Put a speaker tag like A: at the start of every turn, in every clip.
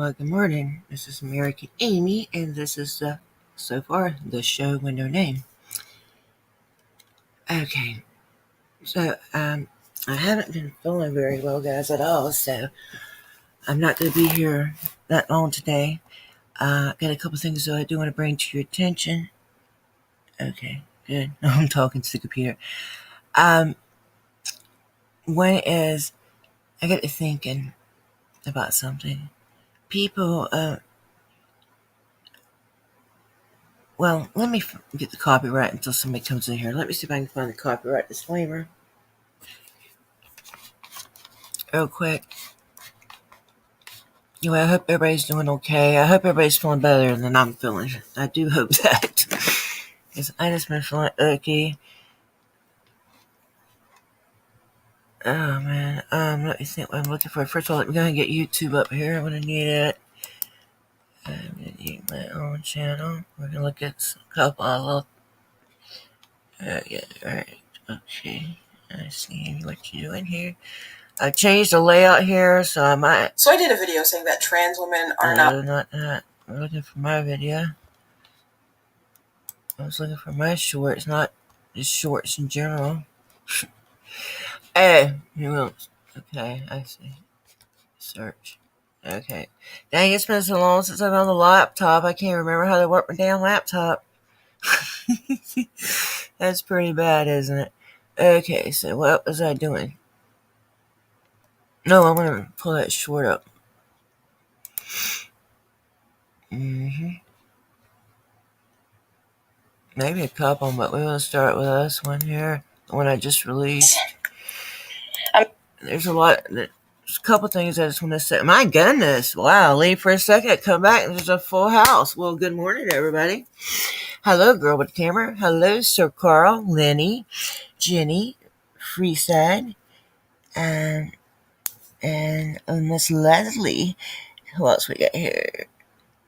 A: Well, good morning. This is American Amy, and this is so far the show with no name. Okay, so I haven't been feeling very well, guys, at all. So I'm not going to be here that long today. Got a couple things that I do want to bring to your attention. Okay, good. I'm talking to the computer. One is I got to thinking about something. People, well, let me get the copyright until somebody comes in here. Let me see if I can find the copyright disclaimer real quick. Anyway, I hope everybody's doing okay. I hope everybody's feeling better than I'm feeling. I do hope that. Because I just been feeling icky. Oh, man. Let me think what I'm looking for. First of all, let me go ahead and get YouTube up here. I'm going to need it. I'm going to need my own channel. We're going to look at a couple of yeah, alright. Okay. I see what you're doing here. I changed the layout here, so I might.
B: So I did a video saying that trans women are
A: not that. I'm looking for my video. I was looking for my shorts, not just shorts in general. Hey, who else? Okay, I see. Search. Okay. Dang, it's been so long since I've been on the laptop. I can't remember how to work my damn laptop. That's pretty bad, isn't it? Okay, so what was I doing? No, I'm going to pull that short up. Maybe a couple, but we're going to start with this one here. The one I just released. There's a couple things I just want to say. My goodness. Wow. Leave for a second. Come back. And there's a full house. Well, good morning, everybody. Hello, girl with the camera. Hello, Sir Carl, Lenny, Jenny, Freeside, and Miss Leslie. Who else we got here?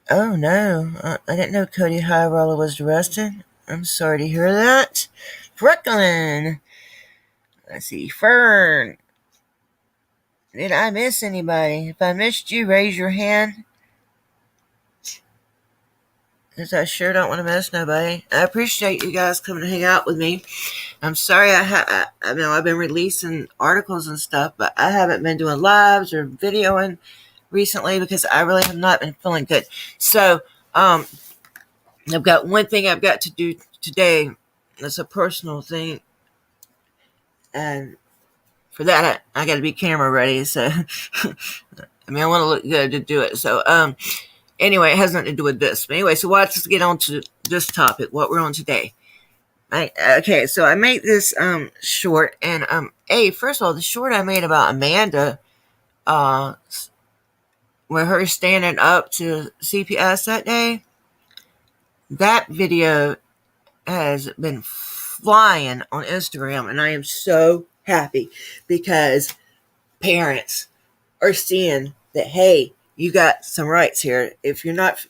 A: Oh, no. I didn't know Cody Highroller was arrested. I'm sorry to hear that. Brooklyn. Let's see. Fern. Did I miss anybody? If I missed you, raise your hand. Because I sure don't want to miss nobody. I appreciate you guys coming to hang out with me. I'm sorry I know I've been releasing articles and stuff, but I haven't been doing lives or videoing recently because I really have not been feeling good. So, I've got one thing I've got to do today. It's a personal thing. And for that, I got to be camera ready. So, I want to look good to do it. So, anyway, it has nothing to do with this. But anyway, so let's get on to this topic, what we're on today. Okay, so I made this short. And, first of all, the short I made about Amanda, with her standing up to CPS that day, that video has been flying on Instagram, and I am so happy because parents are seeing that, hey, you got some rights here. If you're not,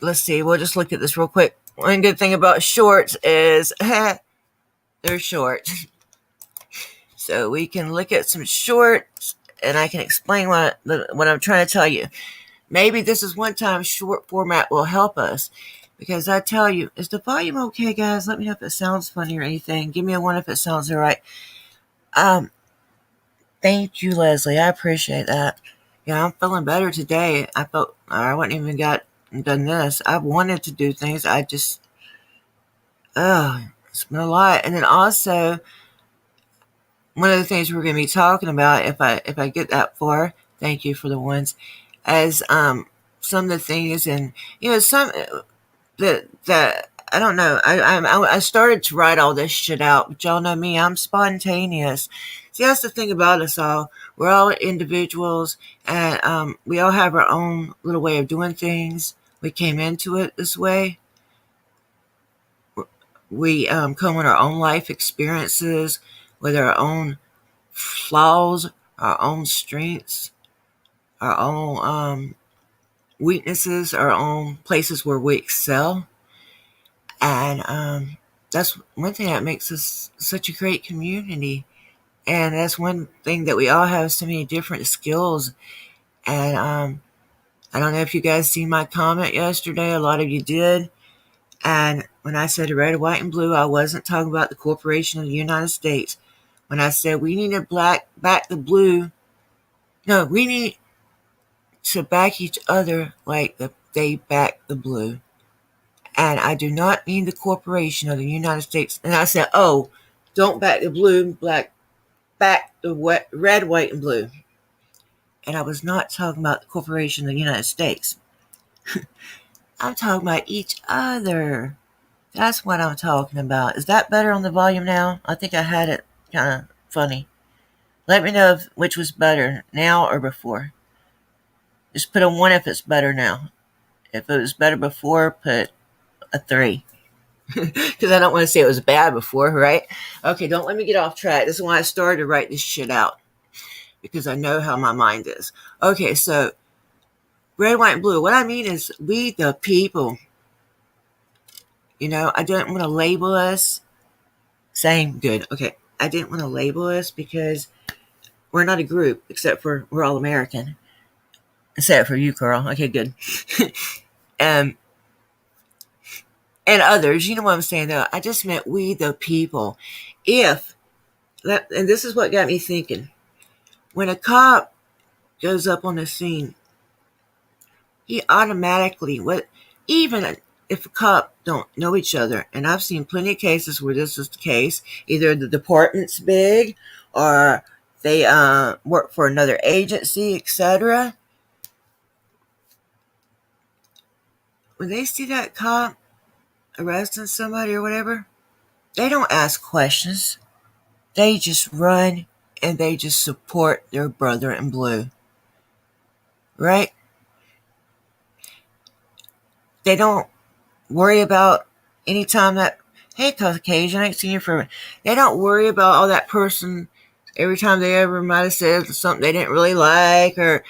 A: let's see, we'll just look at this real quick. One good thing about shorts is they're short. So we can look at some shorts, and I can explain what I'm trying to tell you. Maybe this is one time short format will help us. Because I tell you, is the volume okay, guys? Let me know if it sounds funny or anything. Give me a 1 if it sounds all right. Thank you, Leslie. I appreciate that. Yeah, I'm feeling better today. I wouldn't even done this. I wanted to do things. It's been a lot. And then also, one of the things we're going to be talking about, if I get that far, thank you for the ones, as some of the things, and some that I don't know. I started to write all this shit out, but y'all know me. I'm spontaneous. See, that's the thing about us all. We're all individuals, and we all have our own little way of doing things. We came into it this way. We come with our own life experiences, with our own flaws, our own strengths, our own weaknesses, our own places where we excel. And that's one thing that makes us such a great community. And that's one thing that we all have so many different skills And I don't know if you guys seen my comment yesterday. A lot of you did. And when I said red, white, and blue, I wasn't talking about the corporation of the United States. When I said we need to back the blue, no, we need to back each other like they back the blue. And I do not mean the corporation of the United States. And I said, oh, don't back the blue, back the red, white, and blue. And I was not talking about the corporation of the United States. I'm talking about each other. That's what I'm talking about. Is that better on the volume now? I think I had it kind of funny. Let me know which was better, now or before. Just put a 1 if it's better now. If it was better before, put a 3. Because I don't want to say it was bad before, right? Okay, don't let me get off track. This is why I started to write this shit out. Because I know how my mind is. Okay, so red, white, and blue. What I mean is we the people. You know, I didn't want to label us. Same, good. Okay, I didn't want to label us because we're not a group, except for we're all American. Except for you, Carl. Okay, good. And others, you know what I'm saying, though. I just meant we the people. And this is what got me thinking. When a cop goes up on the scene, he automatically, even if a cop don't know each other, and I've seen plenty of cases where this is the case, either the department's big or they work for another agency, etc. When they see that cop arresting somebody or whatever, they don't ask questions. They just run and they just support their brother in blue. Right? They don't worry about any time that, hey, Caucasian, I ain't seen you for. They don't worry about all that person every time they ever might have said something they didn't really like or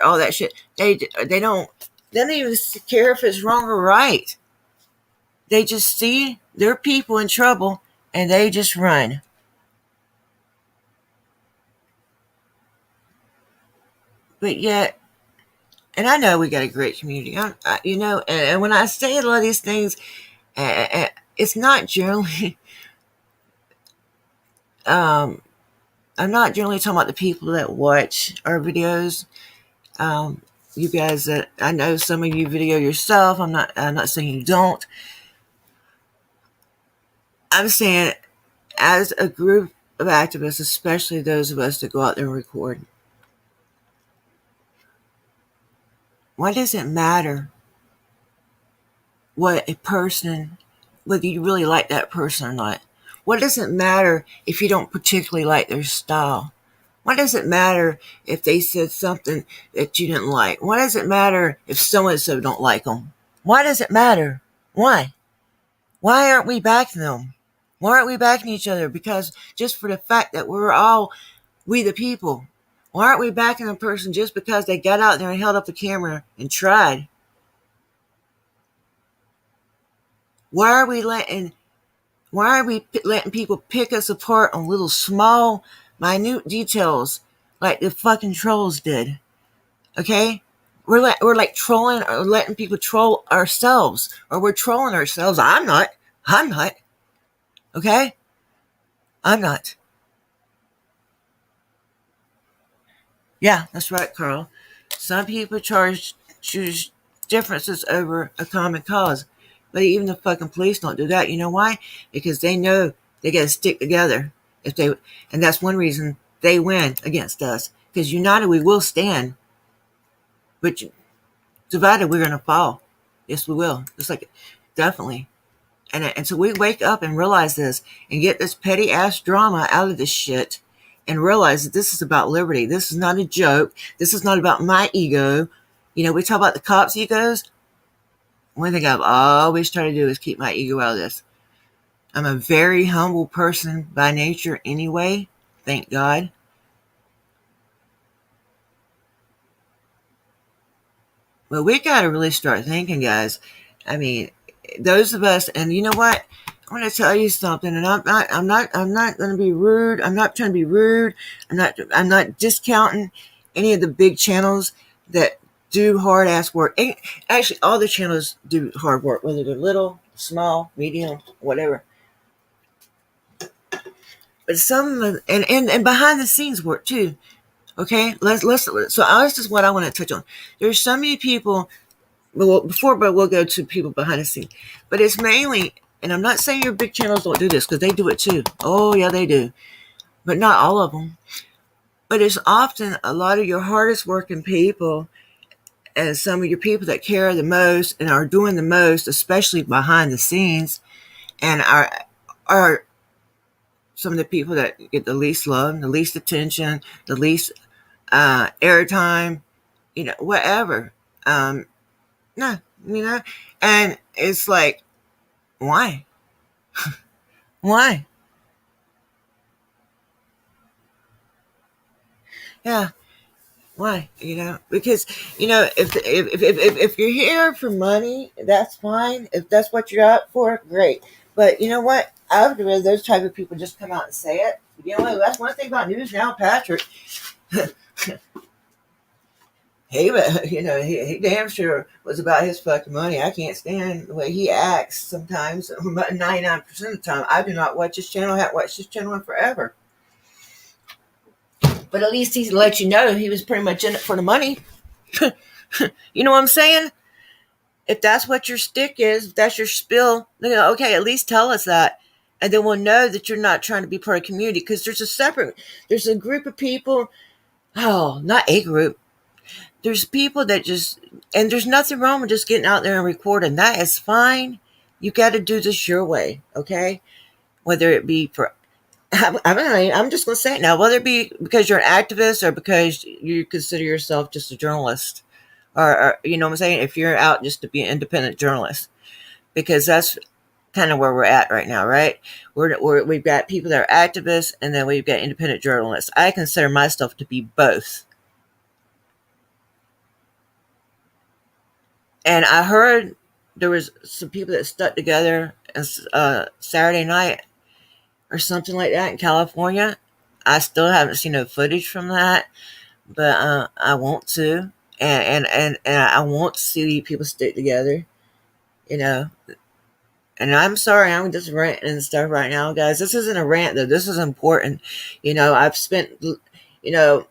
A: all that shit. They don't even care if it's wrong or right. They just see their people in trouble and they just run. But yet, and I know we got a great community, and when I say a lot of these things, it's not generally, I'm not generally talking about the people that watch our videos. You guys that I know some of you video yourself. I'm not saying you don't. I'm saying as a group of activists, especially those of us that go out there and record, why does it matter what a person, whether you really like that person or not? What does it matter if you don't particularly like their style? Why does it matter if they said something that you didn't like? Why does it matter if so-and-so don't like them? Why does it matter? Why? Why aren't we backing them? Why aren't we backing each other? Because just for the fact that we're all we the people. Why aren't we backing a person just because they got out there and held up the camera and tried? Why are we letting people pick us apart on little small, minute details like the fucking trolls did? Okay? We're like trolling or letting people troll ourselves, or we're trolling ourselves. I'm not. Okay? I'm not. Yeah, that's right, Carl. Some people choose differences over a common cause. But even the fucking police don't do that. You know why? Because they know they got to stick together. And that's one reason they win against us. Because united we will stand, but divided we're gonna fall. Yes, we will. It's like definitely. And so we wake up and realize this and get this petty ass drama out of this shit and realize that this is about liberty. This is not a joke. This is not about my ego. You know, we talk about the cops' egos. One thing I've always tried to do is keep my ego out of this. I'm a very humble person by nature anyway. Thank God. But we got to really start thinking, guys. I mean, those of us, and you know what? I want to tell you something, and I'm not going to be rude. I'm not trying to be rude. I'm not discounting any of the big channels that do hard ass work. And actually, all the channels do hard work, whether they're little, small, medium, whatever. But some and behind the scenes work too. Okay, let's so this is what I want to touch on. There's so many people. Well, but we'll go to people behind the scenes. But it's mainly, and I'm not saying your big channels don't do this because they do it too. Oh yeah, they do, but not all of them. But it's often a lot of your hardest working people and some of your people that care the most and are doing the most, especially behind the scenes, and are some of the people that get the least love, the least attention, the least airtime, whatever. No, and it's like, why? Why? Yeah, why? Because if you're here for money, that's fine. If that's what you're out for, great. But you know what? I would rather those type of people just come out and say it. You know what? That's one thing about news now, Patrick. He damn sure was about his fucking money. I can't stand the way he acts sometimes. 99% of the time, I do not watch his channel. I haven't watched his channel in forever. But at least he let you know he was pretty much in it for the money. You know what I'm saying? If that's what your stick is, if that's your spill, then okay, at least tell us that. And then we'll know that you're not trying to be part of the community, because there's a group of people. Oh, not a group. There's people that just, and there's nothing wrong with just getting out there and recording. That is fine. You got to do this your way, okay? Whether it be for, I'm just going to say it now, whether it be because you're an activist or because you consider yourself just a journalist, or you know what I'm saying? If you're out just to be an independent journalist, because that's kind of where we're at right now, right? We've got people that are activists, and then we've got independent journalists. I consider myself to be both. And I heard there was some people that stuck together Saturday night or something like that in California. I still haven't seen no footage from that, but I want to, and I want to see people stick together, you know. And I'm sorry, I'm just ranting and stuff right now, guys. This isn't a rant, though. This is important. I've spent, to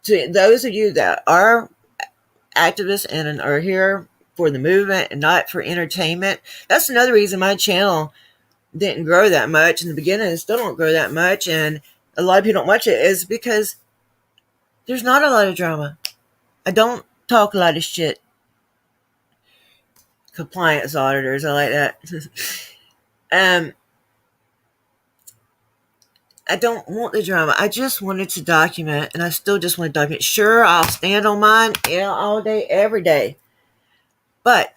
A: those of you that are activists and are here for the movement and not for entertainment. That's another reason my channel didn't grow that much in the beginning. It still don't grow that much, and a lot of people don't watch it, is because there's not a lot of drama. I don't talk a lot of shit. Compliance auditors, I like that. I don't want the drama. I just wanted to document, and I still just want to document. Sure, I'll stand on mine all day, every day. But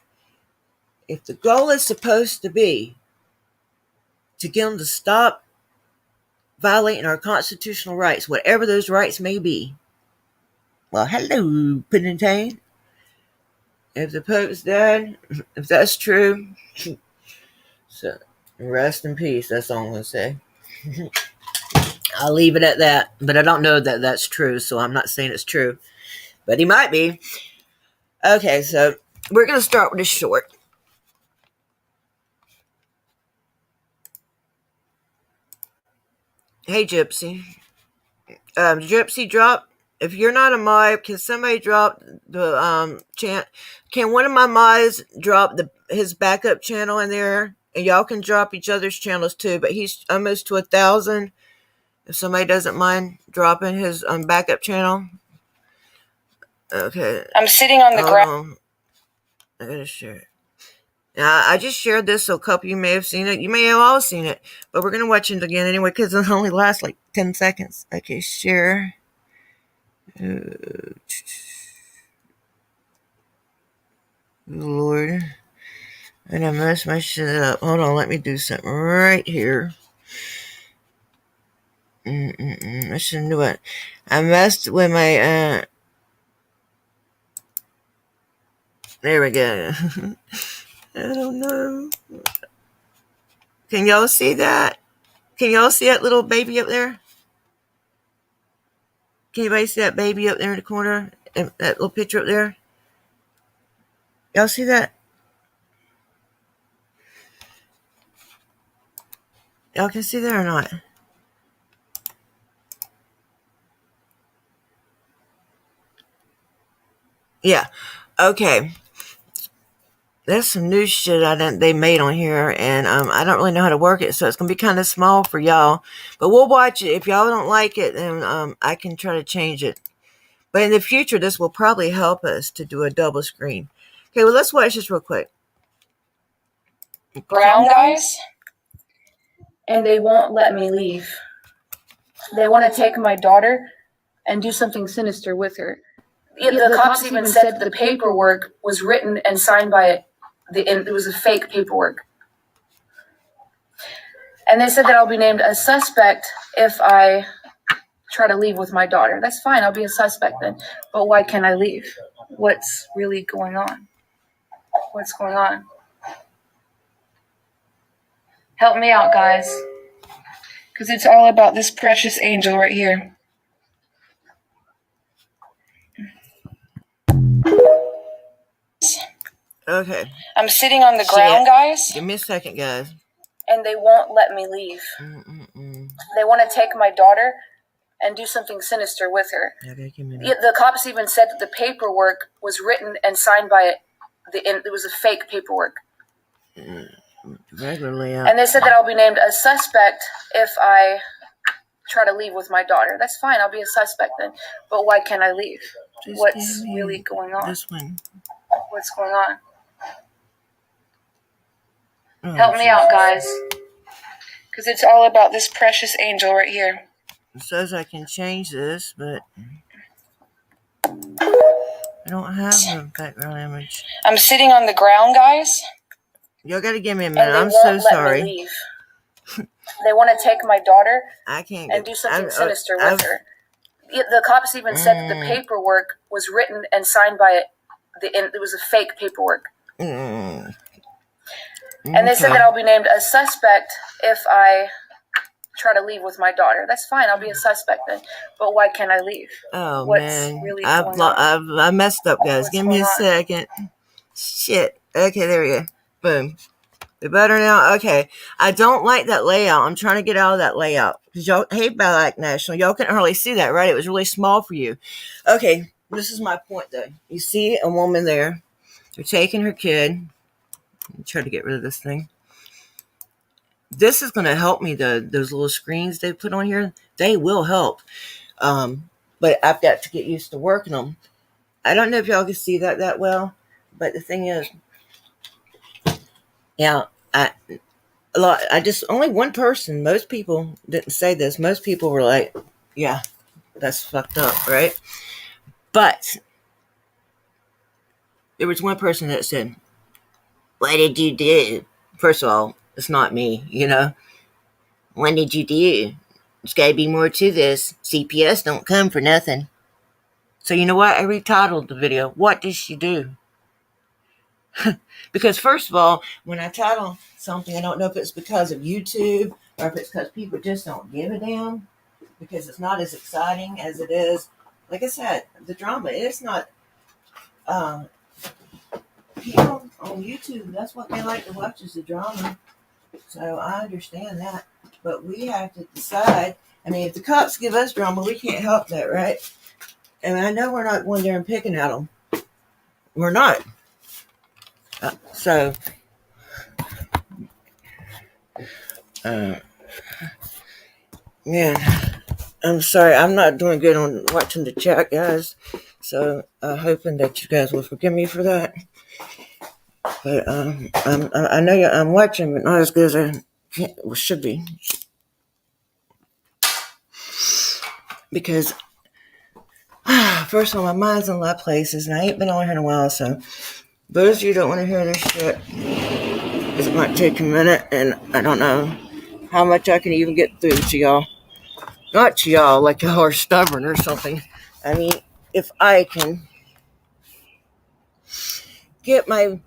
A: if the goal is supposed to be to get them to stop violating our constitutional rights, whatever those rights may be, well, hello, Penitane. If the Pope's dead, if that's true, so rest in peace. That's all I'm going to say. I'll leave it at that. But I don't know that that's true, so I'm not saying it's true. But he might be. Okay, so we're going to start with a short. Hey, Gypsy. Gypsy, drop. If you're not a mod, can somebody drop the chant? Can one of my mods drop his backup channel in there? And y'all can drop each other's channels too. But he's almost to 1,000. If somebody doesn't mind dropping his backup channel. Okay.
B: I'm sitting on the ground.
A: I gotta share it. Now, I just shared this, so a couple of you may have seen it. You may have all seen it. But we're going to watch it again anyway, because it only lasts like 10 seconds. Okay, share. Lord. And I messed my shit up. Hold on, let me do something right here. I shouldn't do it. I messed with my, there we go. I don't know. Can y'all see that? Can y'all see that little baby up there? Can anybody see that baby up there in the corner? That little picture up there? Y'all see that? Y'all can see that or not? Yeah. Okay. There's some new shit they made on here, and I don't really know how to work it, so it's gonna be kind of small for y'all. But we'll watch it. If y'all don't like it, then I can try to change it. But in the future, this will probably help us to do a double screen. Okay, well, let's watch this real quick.
B: Brown guys, and they won't let me leave. They want to take my daughter and do something sinister with her. The cops even said the paperwork was written and signed by it was a fake paperwork. And they said that I'll be named a suspect if I try to leave with my daughter. That's fine, I'll be a suspect then. But why can't I leave? What's really going on? What's going on? Help me out, guys. Because it's all about this precious angel right here.
A: Okay.
B: I'm sitting on the ground, guys.
A: Give me a second, guys.
B: And they won't let me leave. They want to take my daughter and do something sinister with her.
A: Okay, give me
B: the cops even said that the paperwork was written and signed by it was a fake paperwork.
A: Regular layout.
B: And they said that I'll be named a suspect if I try to leave with my daughter. That's fine, I'll be a suspect then. But why can't I leave? What's really going on?
A: This one.
B: What's going on? Help me out, guys. Because it's all about this precious angel right here.
A: It says I can change this, but I don't have a background image.
B: I'm sitting on the ground, guys.
A: Y'all gotta give me a minute. I'm so sorry.
B: Me leave. They want to take my daughter
A: I can't
B: and do something sinister with her. The cops even said that the paperwork was written and signed by it was a fake paperwork. And they said that I'll be named a suspect if I try to leave with my daughter. That's fine, I'll be a suspect then. But why can't I leave?
A: Oh,
B: What's
A: man.
B: really going on?
A: I messed up, guys. Give me a second. Shit. Okay, there we go. Boom. The better now? Okay. I don't like that layout. I'm trying to get out of that layout. Because y'all hate Black National. Y'all couldn't hardly see that, right? It was really small for you. Okay. This is my point, though. You see a woman there. They're taking her kid. Try to get rid of this thing. This is going to help me. Those little screens they put on here, they will help. But I've got to get used to working them. I don't know if y'all can see that well, but the thing is, yeah, I just only one person. Most people didn't say this. Most people were like, "Yeah, that's fucked up," right? But there was one person that said, "What did you do?" First of all, it's not me, you know. What did you do? There's got to be more to this. CPS don't come for nothing. So you know what? I retitled the video, "What did she do?" Because first of all, when I title something, I don't know if it's because of YouTube or if it's because people just don't give a damn, because it's not as exciting as it is. Like I said, the drama, it's not people on YouTube, that's what they like to watch, is the drama. So I understand that. But we have to decide. I mean, if the cops give us drama, we can't help that, right? And I know we're not going there and picking at them. We're not. Man, I'm sorry. I'm not doing good on watching the chat, guys. So I'm hoping that you guys will forgive me for that. But I know I'm watching, but not as good as I should be. Because, first of all, my mind's in a lot of places, and I ain't been on here in a while, so those of you who don't want to hear this shit, it's going to take a minute, and I don't know how much I can even get through to y'all. Not to y'all like y'all are stubborn or something. I mean, if I can get my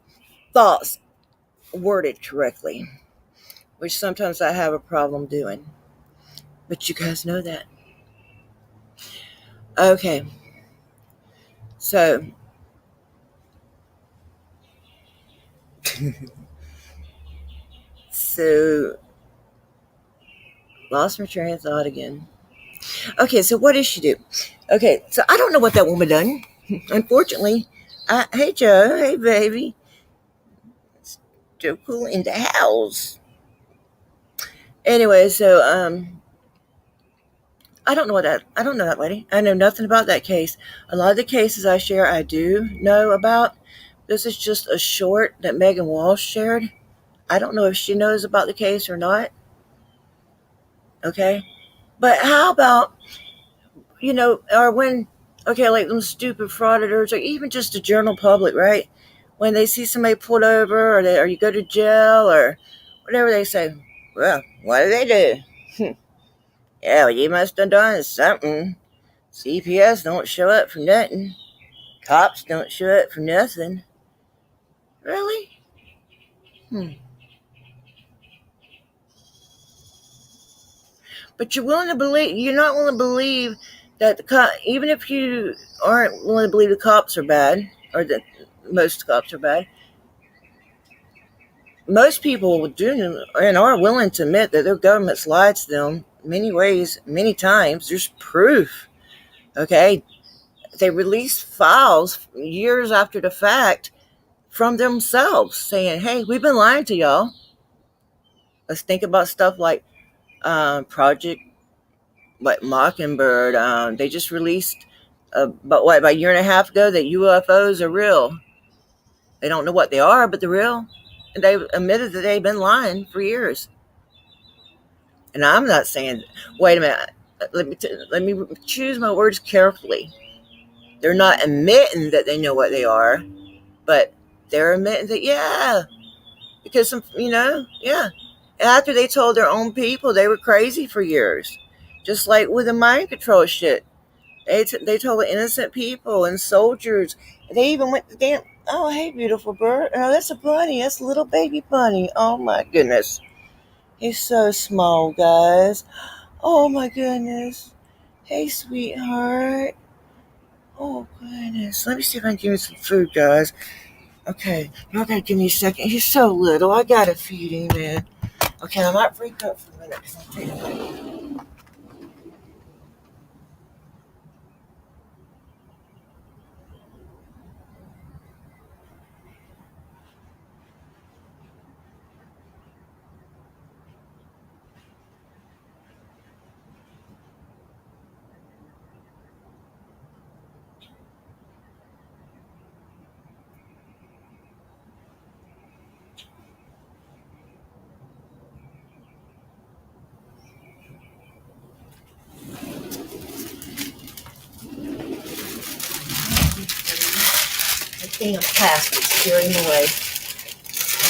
A: thoughts worded correctly, which sometimes I have a problem doing. But you guys know that. Okay, so so lost my train of thought again. Okay, so what did she do? Okay, so I don't know what that woman done. Unfortunately, hey Joe, hey baby, Joe Cool in the house. Anyway, so I don't know that lady. I know nothing about that case. A lot of the cases I share, I do know about. This is just a short that Megan Walsh shared. I don't know if she knows about the case or not. Okay, but how about or when like them stupid frauditors, or even just the general public, right? When they see somebody pulled over, or you go to jail, or whatever, they say, "Well, what did they do?" Yeah, well, you must have done something. CPS don't show up for nothing. Cops don't show up for nothing. Really? Hmm. But you're not willing to believe that even if you aren't willing to believe the cops are bad, or that most cops are bad, most people do and are willing to admit that their government's lied to them many ways, many times. There's proof. Okay, they release files years after the fact from themselves saying, "Hey, we've been lying to y'all." Let's think about stuff like Project Mockingbird. They just released about a year and a half ago that UFOs are real. They don't know what they are, but they're real, and they admitted that they've been lying for years. And I'm not saying, wait a minute, let me choose my words carefully. They're not admitting that they know what they are, but they're admitting that, yeah, because yeah. After they told their own people they were crazy for years, just like with the mind control shit. They told innocent people and soldiers. They even went to damn. Oh, hey, beautiful bird. Oh, that's a bunny. That's a little baby bunny. Oh my goodness, he's so small, guys. Oh my goodness. Hey, sweetheart. Oh goodness. Let me see if I can give him some food, guys. Okay, y'all gotta give me a second. He's so little. I gotta feed him, man. Okay, I might freak up for a minute because I'm taking a break. The thing of plastic scaring him away.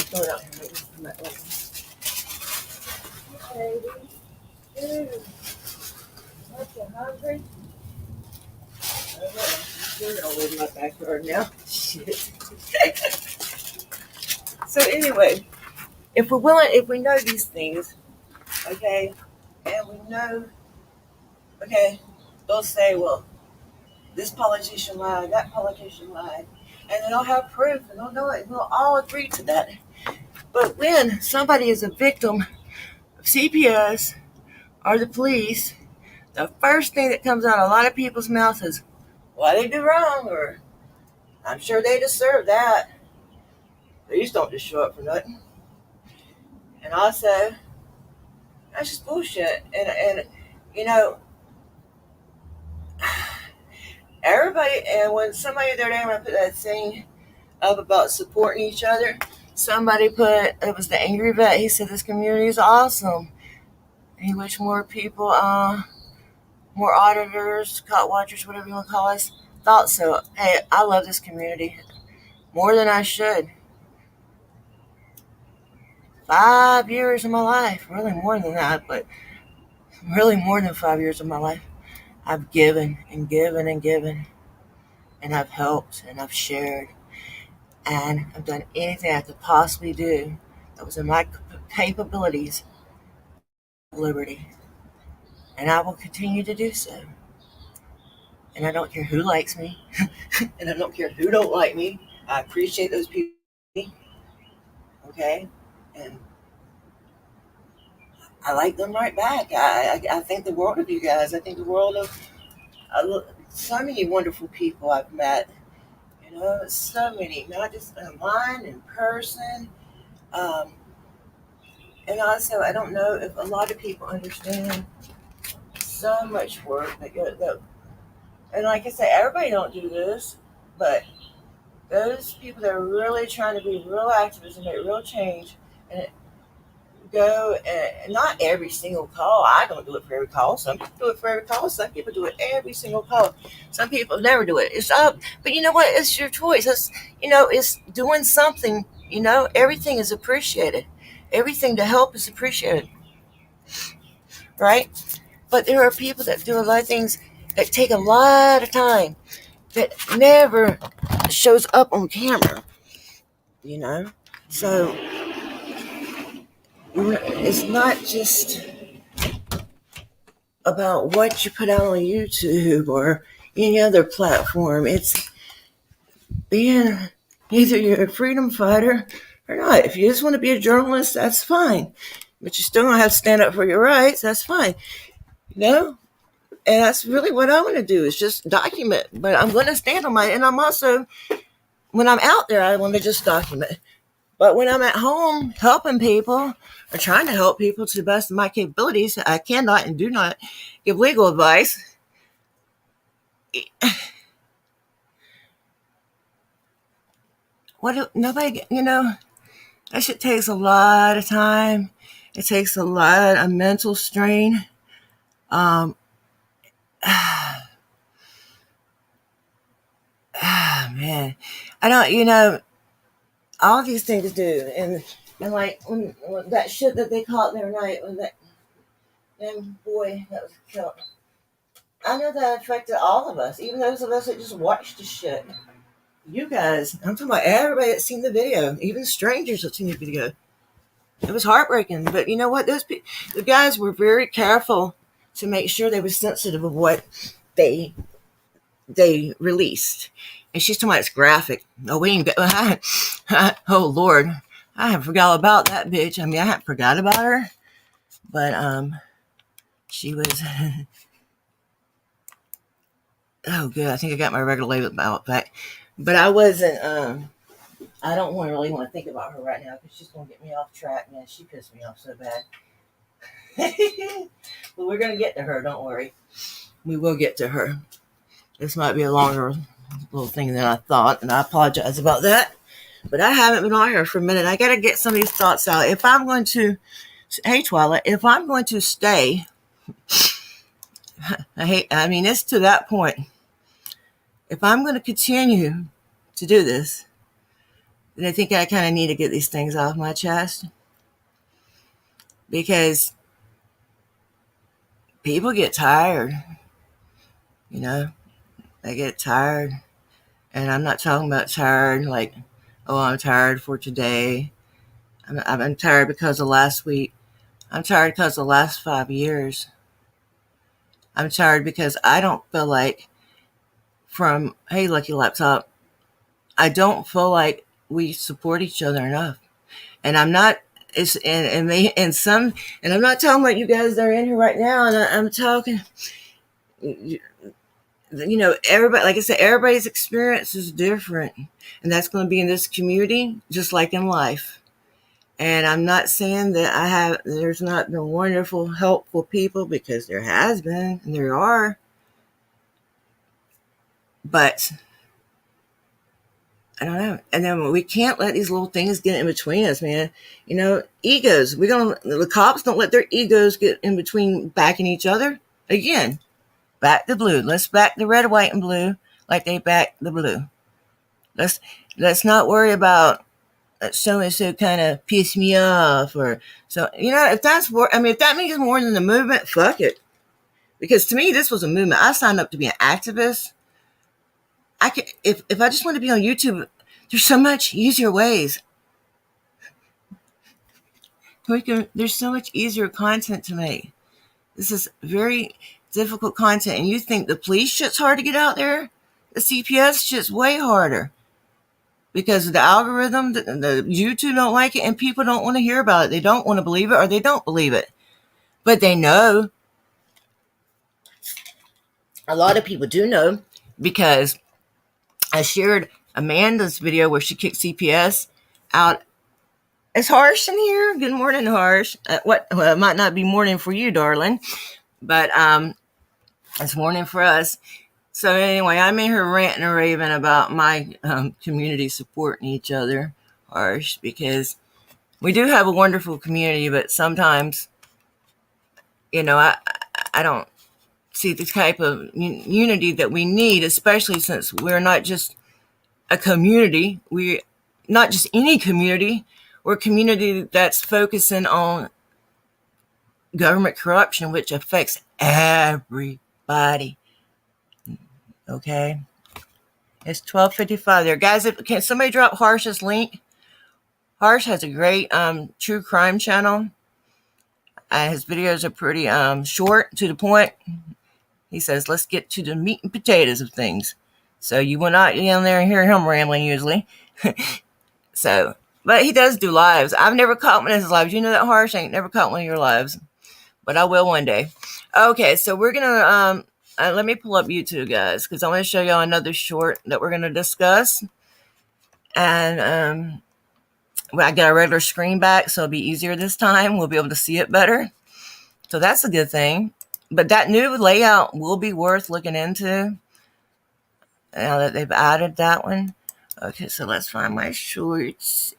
A: Throw it out here. Baby. Aren't you hungry? I'll live in my backyard now. Shit. So anyway, if we know these things, okay, and we know, okay, they'll say, well, this politician lied, that politician lied, and they'll have proof, and they'll know it. We'll all agree to that. But when somebody is a victim of CPS or the police, the first thing that comes out of a lot of people's mouths is, "Why they do wrong?" or "I'm sure they deserve that. These don't just show up for nothing." And also, that's just bullshit. And you know, everybody. And when somebody the other day when I put that thing up about supporting each other, somebody put, it was the angry vet. He said this community is awesome. He wished more people, more auditors, cop watchers, whatever you want to call us, thought so. Hey, I love this community more than I should. 5 years of my life, really more than that, but really more than 5 years of my life, I've given and given and given, and I've helped and I've shared, and I've done anything I could possibly do that was in my capabilities of liberty, and I will continue to do so. And I don't care who likes me, and I don't care who don't like me. I appreciate those people, okay? And I like them right back. I think the world of you guys. I think the world of so many wonderful people I've met. You know, so many, not just online, in person. Um, and also, I don't know if a lot of people understand so much work that and like I say, everybody don't do this, but those people that are really trying to be real activists and make real change and go and not every single call. I don't do it for every call. Some people do it for every call. Some people do it every single call. Some people never do it. It's up, but you know what? It's your choice. It's doing something. Everything is appreciated. Everything to help is appreciated, right? But there are people that do a lot of things that take a lot of time that never shows up on camera. You know, so it's not just about what you put out on YouTube or any other platform. It's being either you're a freedom fighter or not. If you just want to be a journalist, that's fine. But you still don't have to stand up for your rights. That's fine. And that's really what I want to do is just document. But I'm going to stand on and I'm also, when I'm out there, I want to just document. But when I'm at home helping people or trying to help people to the best of my capabilities, I cannot and do not give legal advice. Nobody, that shit takes a lot of time. It takes a lot of mental strain. Um, man, I don't, all these things to do. And like when that shit that they caught the other night, when that young boy that was killed, I know that affected all of us, even those of us that just watched the shit. You guys, I'm talking about everybody that's seen the video, even strangers that seen the video. It was heartbreaking, but you know what? The guys were very careful to make sure they were sensitive of what they released. And she's talking about it's graphic. Oh, we ain't oh Lord, I have forgot about that bitch. I mean, I haven't forgot about her, but she was. Oh, good. I think I got my regular label back, but I wasn't. I don't really want to think about her right now because she's gonna get me off track. Man, she pissed me off so bad. But we're gonna get to her. Don't worry. We will get to her. This might be a longer little thing than I thought, and I apologize about that. But I haven't been on here for a minute. I got to get some of these thoughts out. If I'm going to, hey Twilight, if I'm going to stay, I mean, it's to that point. If I'm going to continue to do this, then I think I kind of need to get these things off my chest because people get tired. They get tired. And I'm not talking about tired like, oh, I'm tired for today. I'm tired because of last week. I'm tired because of the last 5 years. I'm tired because I don't feel like hey, Lucky Laptop, I don't feel like we support each other enough. And I'm not, and I'm not talking about you guys that are in here right now. And I'm talking, everybody, like I said, everybody's experience is different. And that's going to be in this community, just like in life. And I'm not saying that there's not been wonderful, helpful people, because there has been, and there are. But I don't know. And then we can't let these little things get in between us, man. Egos. The cops don't let their egos get in between backing each other. Again, back the blue. Let's back the red, white, and blue like they back the blue. Let's not worry about so and so kind of piss me off or so. If that means more than the movement, fuck it. Because to me, this was a movement. I signed up to be an activist. If I just want to be on YouTube, there's so much easier ways. There's so much easier content to make. This is difficult content, and you think the police shit's hard to get out there, the CPS shit's way harder because of the algorithm. The YouTube don't like it, and people don't want to hear about it. They don't want to believe it, or they don't believe it, but they know. A lot of people do know because I shared Amanda's video where she kicked CPS out. It's harsh in here. Good morning, harsh. Well, it might not be morning for you, darling, but it's morning for us. So anyway, I'm in here ranting and raving about my community supporting each other, harsh, because we do have a wonderful community, but sometimes, I don't see the type of unity that we need, especially since we're not just a community. We're not just any community. We're a community that's focusing on government corruption, which affects everybody. Okay? It's 12:55 there. Guys, can somebody drop Harsh's link? Harsh has a great true crime channel. His videos are pretty short, to the point. He says, let's get to the meat and potatoes of things. So you will not get in there and hear him rambling usually. So, but he does do lives. I've never caught one of his lives. You know that, Harsh? I ain't never caught one of your lives. But I will one day. Okay, so we're going to, let me pull up YouTube, guys, because I want to show y'all another short that we're going to discuss. And I got a regular screen back, so it'll be easier this time. We'll be able to see it better. So that's a good thing. But that new layout will be worth looking into now that they've added that one. Okay, so let's find my shorts.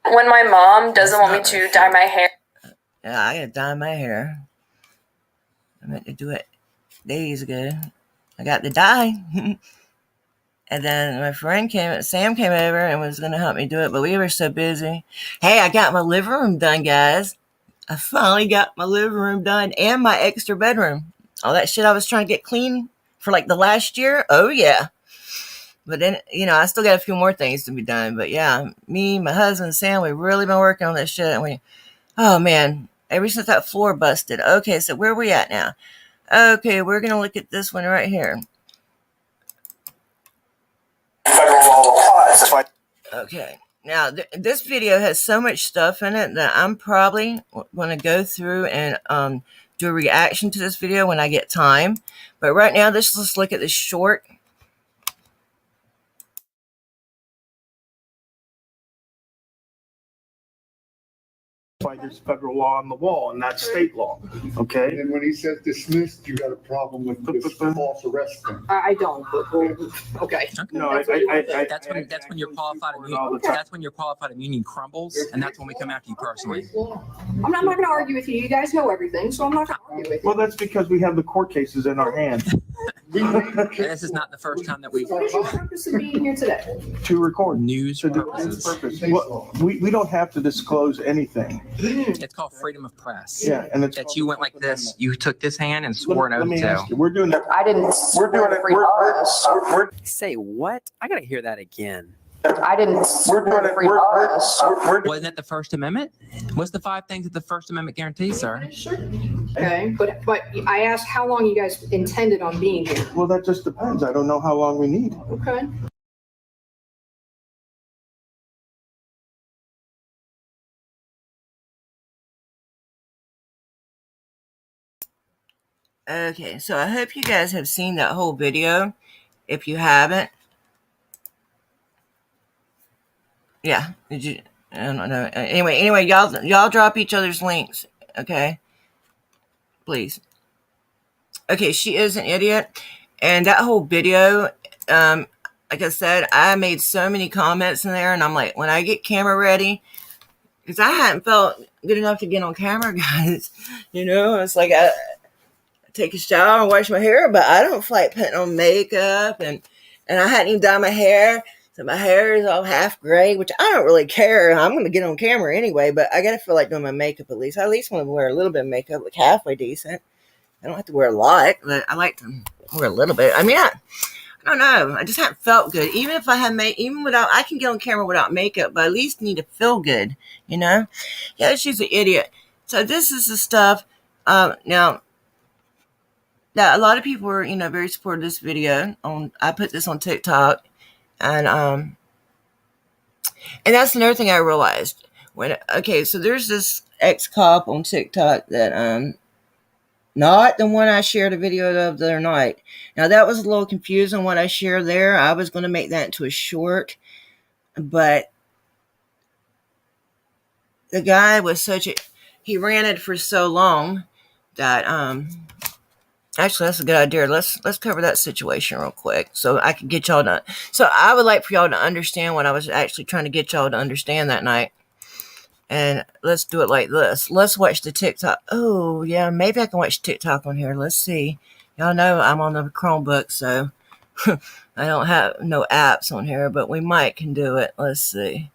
B: When my mom doesn't want me to dye my hair.
A: Yeah, I gotta dye my hair. I meant to do it days ago. I got the dye. And then my friend Sam came over and was going to help me do it, but we were so busy. Hey, I got my living room done, guys. I finally got my living room done and my extra bedroom. All that shit I was trying to get clean for like the last year. Oh, yeah. But then, I still got a few more things to be done. But yeah, me, my husband, Sam, we've really been working on that shit. And oh man, ever since that floor busted. Okay, so where are we at now? Okay, we're going to look at this one right here. Okay, now this video has so much stuff in it that I'm probably going to go through and do a reaction to this video when I get time. But right now, let's look at this short.
C: There's federal law on the wall, and that's state law. Okay.
D: And then when he says dismissed, you got a problem with this false arrest thing.
E: I don't. But okay.
C: No,
F: that's when your qualified immunity. That's when your qualified immunity crumbles, and that's when we come after you personally.
E: I'm not going to argue with you. You guys know everything, so I'm not going to argue with you.
C: well, that's because we have the court cases in our hands
F: This is not the first time that we've
E: What is your purpose of being here today?
C: to record.
F: news
C: To do
F: purposes.
C: purpose. Well, we don't have to disclose anything.
F: It's called freedom of press.
C: Yeah, and it's
F: That you went like this. You took this hand and swore an
C: Let
F: oath
C: me ask
F: to.
C: you, we're doing that.
E: I didn't.
C: We're doing it. We're
G: Say what? I gotta hear that again.
E: I didn't.
C: we're doing it. We're
F: Wasn't that the First Amendment? What's the 5 things that the First Amendment guarantees, sir?
E: Sure. Okay, but I asked how long you guys intended on being here.
C: well, that just depends. I don't know how long we need.
E: Okay.
A: Okay, so I hope you guys have seen that whole video. If you haven't, yeah, did you? I don't know. Anyway, y'all drop each other's links, okay? Please. Okay, she is an idiot, and that whole video, like I said, I made so many comments in there, and I'm like, when I get camera ready, because I hadn't felt good enough to get on camera, guys. It's like I take a shower and wash my hair, but I don't like putting on makeup, and I hadn't even done my hair, so my hair is all half gray, which I don't really care. I'm going to get on camera anyway, but I got to feel like doing my makeup at least. I at least want to wear a little bit of makeup, look halfway decent. I don't have to wear a lot, but I like to wear a little bit. I mean, I don't know. I just haven't felt good. Even if I had I can get on camera without makeup, but I at least need to feel good, Yeah, she's an idiot. So this is the stuff. Now, that a lot of people were, very supportive of this video. I put this on TikTok, and that's another thing I realized so there's this ex-cop on TikTok that not the one I shared a video of the other night. Now that was a little confusing what I shared there. I was going to make that into a short, but the guy was he ranted for so long that actually that's a good idea. Let's cover that situation real quick so I can get y'all to. So I would like for y'all to understand what I was actually trying to get y'all to understand that night. And let's do it like this. Let's watch the TikTok. Oh, yeah, maybe I can watch TikTok on here. Let's see. Y'all know I'm on the Chromebook, so I don't have no apps on here, but we might can do it. Let's see.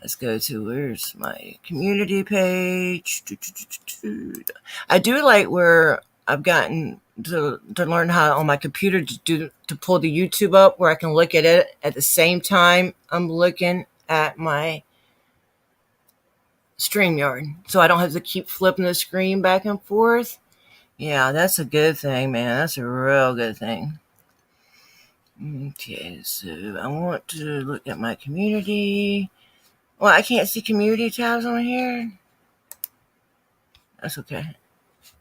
A: Let's go to, where's my community page? I do like where I've gotten to learn how on my computer to pull the YouTube up where I can look at it at the same time I'm looking at my StreamYard, so I don't have to keep flipping the screen back and forth. Yeah, that's a good thing, man. That's a real good thing. Okay, so I want to look at my community. Well, I can't see community tabs on here. That's okay.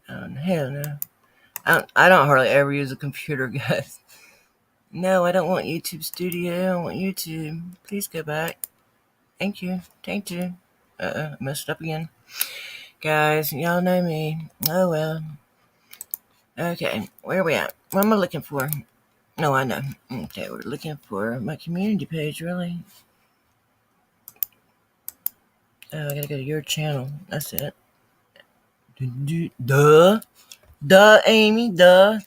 A: Hell no. I don't hardly ever use a computer, guys. No, I don't want YouTube Studio. I don't want YouTube. Please go back. Thank you. I messed up again. Guys, y'all know me. Oh well. Okay, where are we at? What am I looking for? No, I know. Okay, we're looking for my community page, really. Oh, I gotta go to your channel. That's it. Duh, Amy, duh.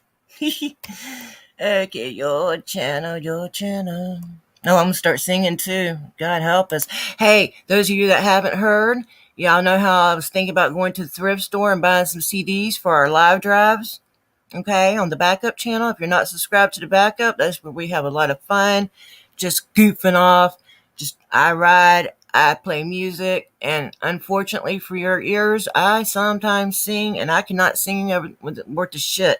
A: Okay, your channel. Oh, I'm gonna start singing too. God help us. Hey, those of you that haven't heard, y'all know how I was thinking about going to the thrift store and buying some CDs for our live drives. Okay, on the backup channel. If you're not subscribed to the backup, that's where we have a lot of fun, just goofing off. I ride, I play music, and unfortunately for your ears, I sometimes sing, and I cannot sing worth a shit.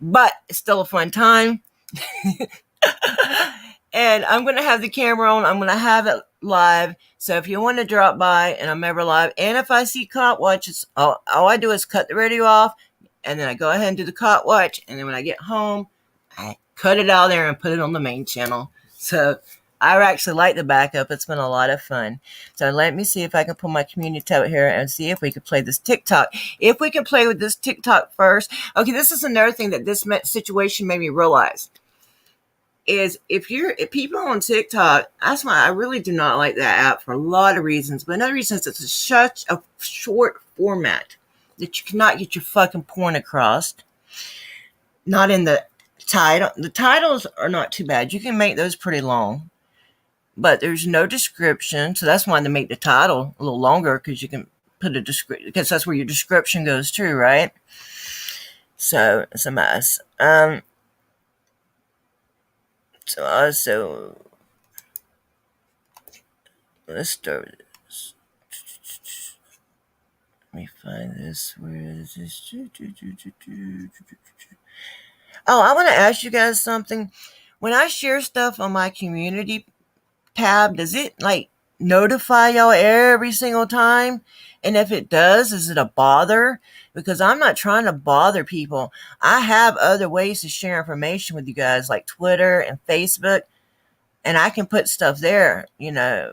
A: But it's still a fun time. And I'm going to have the camera on. I'm going to have it live. So if you want to drop by and I'm ever live, and if I see cop watches, all I do is cut the radio off, and then I go ahead and do the cop watch. And then when I get home, I cut it out there and put it on the main channel. So I actually like the backup. It's been a lot of fun. So let me see if I can pull my community tab here and see if we can play this TikTok. If we can play with this TikTok first. Okay, this is another thing that this situation made me realize. Is if people on TikTok, that's why I really do not like that app for a lot of reasons. But another reason is it's such a short format that you cannot get your fucking point across. Not in the title. The titles are not too bad. You can make those pretty long. But there's no description. So that's why they make the title a little longer, because you can put a description, because that's where your description goes to, right? So it's a mess. So also, let's start with this. Let me find this. Where is this? Oh, I want to ask you guys something. When I share stuff on my community tab, does it notify y'all every single time? And if it does, is it a bother? Because I'm not trying to bother people. I have other ways to share information with you guys, like Twitter and Facebook, and I can put stuff there,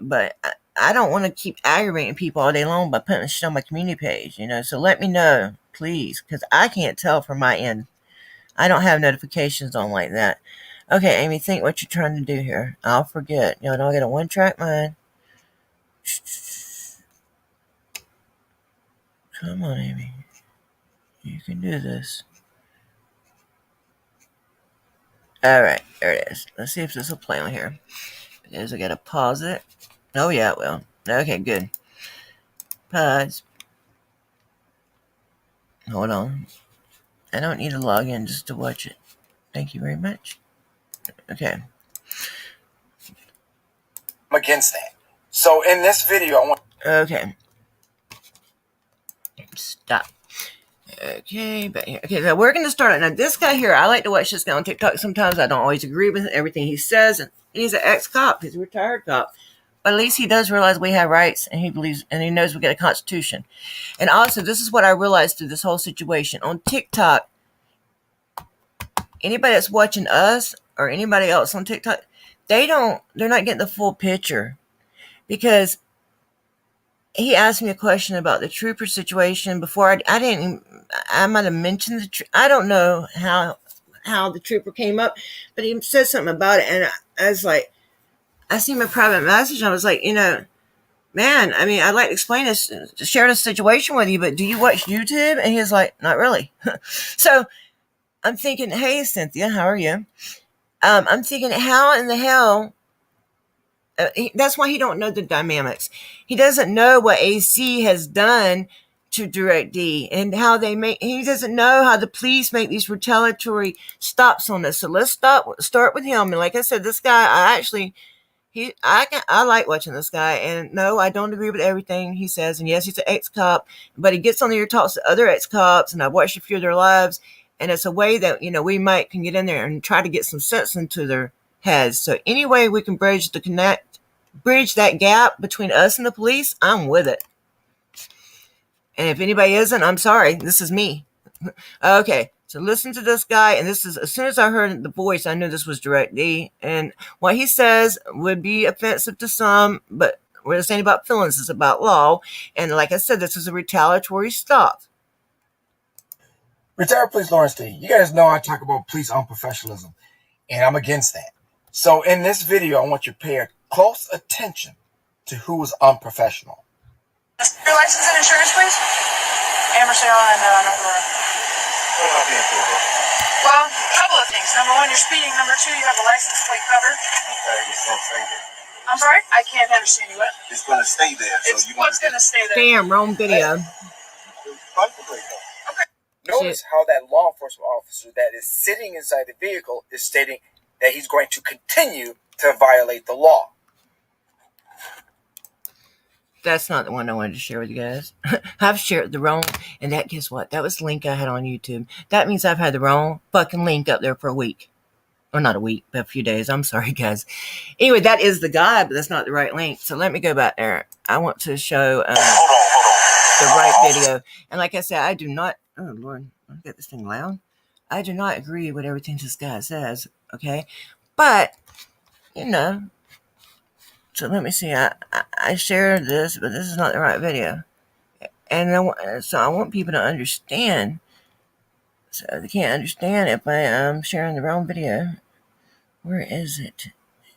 A: but I don't want to keep aggravating people all day long by putting shit on my community page, so let me know, please, because I can't tell from my end. I don't have notifications on like that. Okay, Amy, think what you're trying to do here. I'll forget. I got a one-track mind. Come on, Amy. You can do this. All right, there it is. Let's see if this will play on here. Because I got to pause it. Oh, yeah, it will. Okay, good. Pause. Hold on. I don't need to log in just to watch it. Thank you very much. Okay.
H: I'm against that. So in this video, I want...
A: Okay. Stop. Okay, but okay, so we're going to start it. Now, this guy here, I like to watch this guy on TikTok. Sometimes I don't always agree with everything he says. And he's an ex-cop. He's a retired cop. But at least he does realize we have rights, and he believes, and he knows we got a constitution. And also, this is what I realized through this whole situation. On TikTok, anybody that's watching us or anybody else on TikTok, they're not getting the full picture. Because he asked me a question about the trooper situation before I might have mentioned I don't know how the trooper came up, but he said something about it, and I was like, I see my private message, and I was like, man, I mean, I'd like to explain this, to share this situation with you, but do you watch YouTube? And he was like, not really. So I'm thinking, hey, Cynthia, how are you? I'm thinking, how in the hell? That's why he don't know the dynamics. He doesn't know what AC has done to Direct D and how he doesn't know how the police make these retaliatory stops on us. So let's start with him. And like I said, this guy, I like watching this guy, and no, I don't agree with everything he says. And yes, he's an ex-cop, but he gets on there, talks to other ex-cops, and I've watched a few of their lives, and it's a way that, we can get in there and try to get some sense into their heads. So any way we can bridge that gap between us and the police, I'm with it. And if anybody isn't, I'm sorry. This is me. Okay, so listen to this guy, and this is, as soon as I heard the voice, I knew this was Direct D, and what he says would be offensive to some, but we're not saying about feelings, it's about law, and like I said, this is a retaliatory stop.
H: Retired Police Lawrence D. You guys know I talk about police unprofessionalism, and I'm against that. So in this video, I want you to pay close attention to who is unprofessional.
B: Your license and insurance, please? Amherst and North. Well, a couple of things. Number one, you're speeding. Number two, you have a license plate cover.
I: Okay, it's going to stay there.
B: I'm sorry? I can't understand you. What?
I: It's going to stay there.
B: What's going to stay there?
A: Damn, wrong video.
B: Okay.
H: Notice how that law enforcement officer that is sitting inside the vehicle is stating that he's going to continue to violate the law.
A: That's not the one I wanted to share with you guys. I've shared the wrong, and guess what? That was the link I had on YouTube. That means I've had the wrong fucking link up there for a week. Or not a week, but a few days. I'm sorry, guys. Anyway, that is the guy, but that's not the right link. So let me go back there. I want to show the right video. And like I said, I do not, oh Lord, I've got this thing loud. I do not agree with everything this guy says, okay? But, so let me see. I shared this, but this is not the right video. And I want people to understand. So they can't understand if I am sharing the wrong video. Where is it?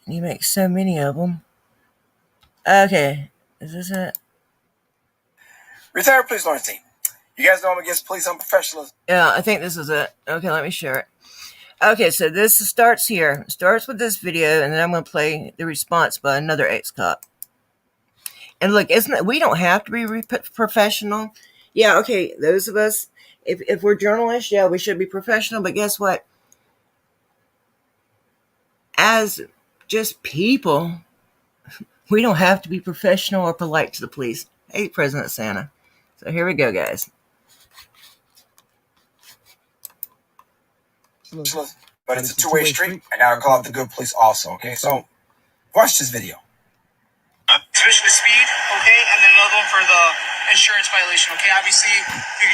A: You make so many of them. Okay. Is this it?
H: Retired Police Lawrence D. You guys know I'm against police unprofessionalism.
A: Yeah, I think this is it. Okay, let me share it. Okay, so this starts here. It starts with this video, and then I'm going to play the response by another ex-cop. And look, we don't have to be professional. Yeah, okay, those of us, if we're journalists, yeah, we should be professional. But guess what? As just people, we don't have to be professional or polite to the police. Hey, President Santa. So here we go, guys.
H: But it's a two-way street. I gotta call out the good police also, okay? So, watch this video.
J: Suspicion of speed, okay, and then another one for the insurance violation, okay? Obviously, you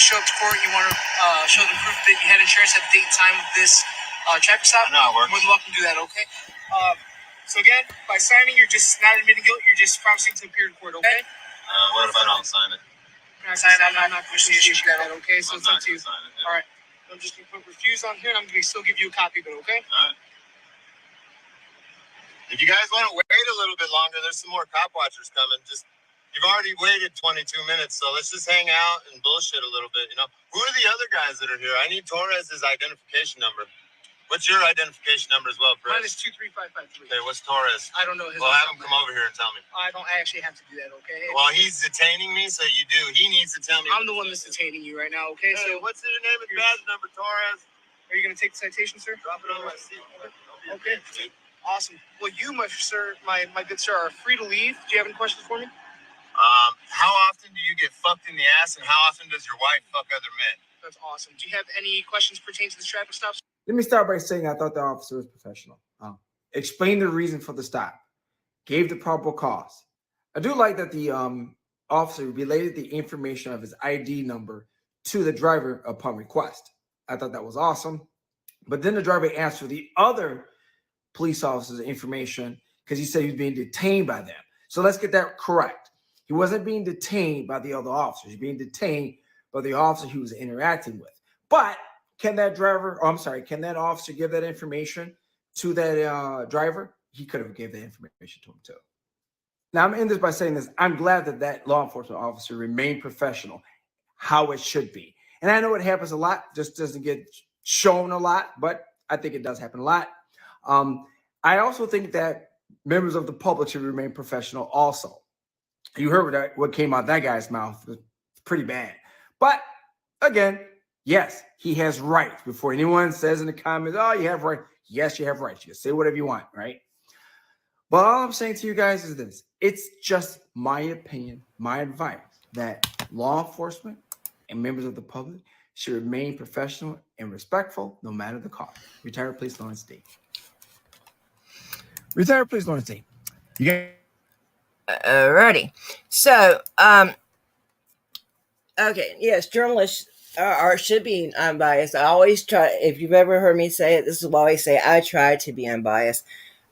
J: show up to court, you want to show them proof that you had insurance at the date and time of this traffic stop. No, we're more than welcome to do that, okay? So again, by signing, you're just not admitting guilt, you're just promising to appear in court, okay?
I: What if I don't sign it?
J: I'm not going to issue that, okay? So it's up to you. All right. I'm just going to put refuse on here, and I'm going to still give you a copy of it, okay?
I: All right. If you guys want to wait a little bit longer, there's some more cop watchers coming. You've already waited 22 minutes, so let's just hang out and bullshit a little bit, Who are the other guys that are here? I need Torres's identification number. What's your identification number as well, Chris?
J: Mine is 23553.
I: Okay, what's Torres?
J: I don't know his.
I: Well, have him come over here and tell me.
J: I don't actually have to do that, okay?
I: Well, he's detaining me, so you do. He needs to tell me.
J: I'm the one that's detaining you right now, okay?
I: Hey,
J: So
I: what's your name and badge number, Torres?
J: are you going to take the citation, sir?
I: Drop it on my seat.
J: Okay. Awesome. Well, you, my good sir, are free to leave. Do you have any questions for me?
I: How often do you get fucked in the ass, and how often does your wife fuck other men?
J: That's awesome. Do you have any questions pertaining to the traffic stops?
H: Let me start by saying I thought the officer was professional. Explained the reason for the stop, gave the probable cause. I do like that the officer related the information of his ID number to the driver upon request. I thought that was awesome. But then the driver asked for the other police officer's information because he said he was being detained by them. So let's get that correct. He wasn't being detained by the other officers. He's being detained by the officer he was interacting with. But can that officer give that information to that driver? He could have gave that information to him too. Now, I'm in this by saying this. I'm glad that that law enforcement officer remained professional, how it should be. And I know it happens a lot, just doesn't get shown a lot, but I think it does happen a lot. I also think that members of the public should remain professional also. You heard what came out of that guy's mouth. It was pretty bad. But again, yes, he has rights. Before anyone says in the comments, oh, you have rights. Yes, you have rights. You can say whatever you want, right? But all I'm saying to you guys is this. It's just my opinion, my advice, that law enforcement and members of the public should remain professional and respectful no matter the cost. Retired Police Lawrence D. Retired Police Lawrence D. You got
A: Alrighty. So, okay, yes, journalists should be unbiased. I always try, if you've ever heard me say it, this is what I always say, I try to be unbiased.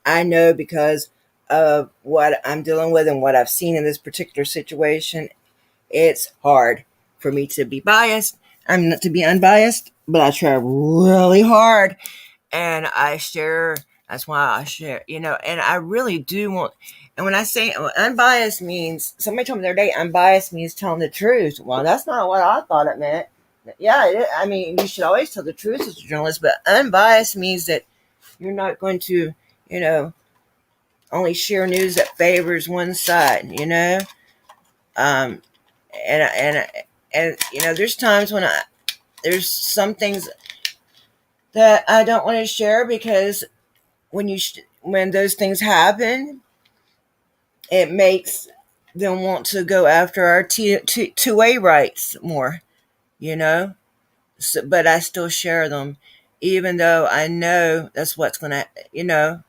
A: I know because of what I'm dealing with and what I've seen in this particular situation, it's hard for me to be biased. I'm not to be unbiased, but I try really hard, and I share. That's why I share, and I really do want. And when I say unbiased means, somebody told me the other day, unbiased means telling the truth. Well, that's not what I thought it meant. Yeah, I mean, you should always tell the truth as a journalist, but unbiased means that you're not going to, only share news that favors one side, and there's times when there's some things that I don't want to share because when those things happen, it makes them want to go after our 2A rights more, So, but I still share them, even though I know that's what's going to,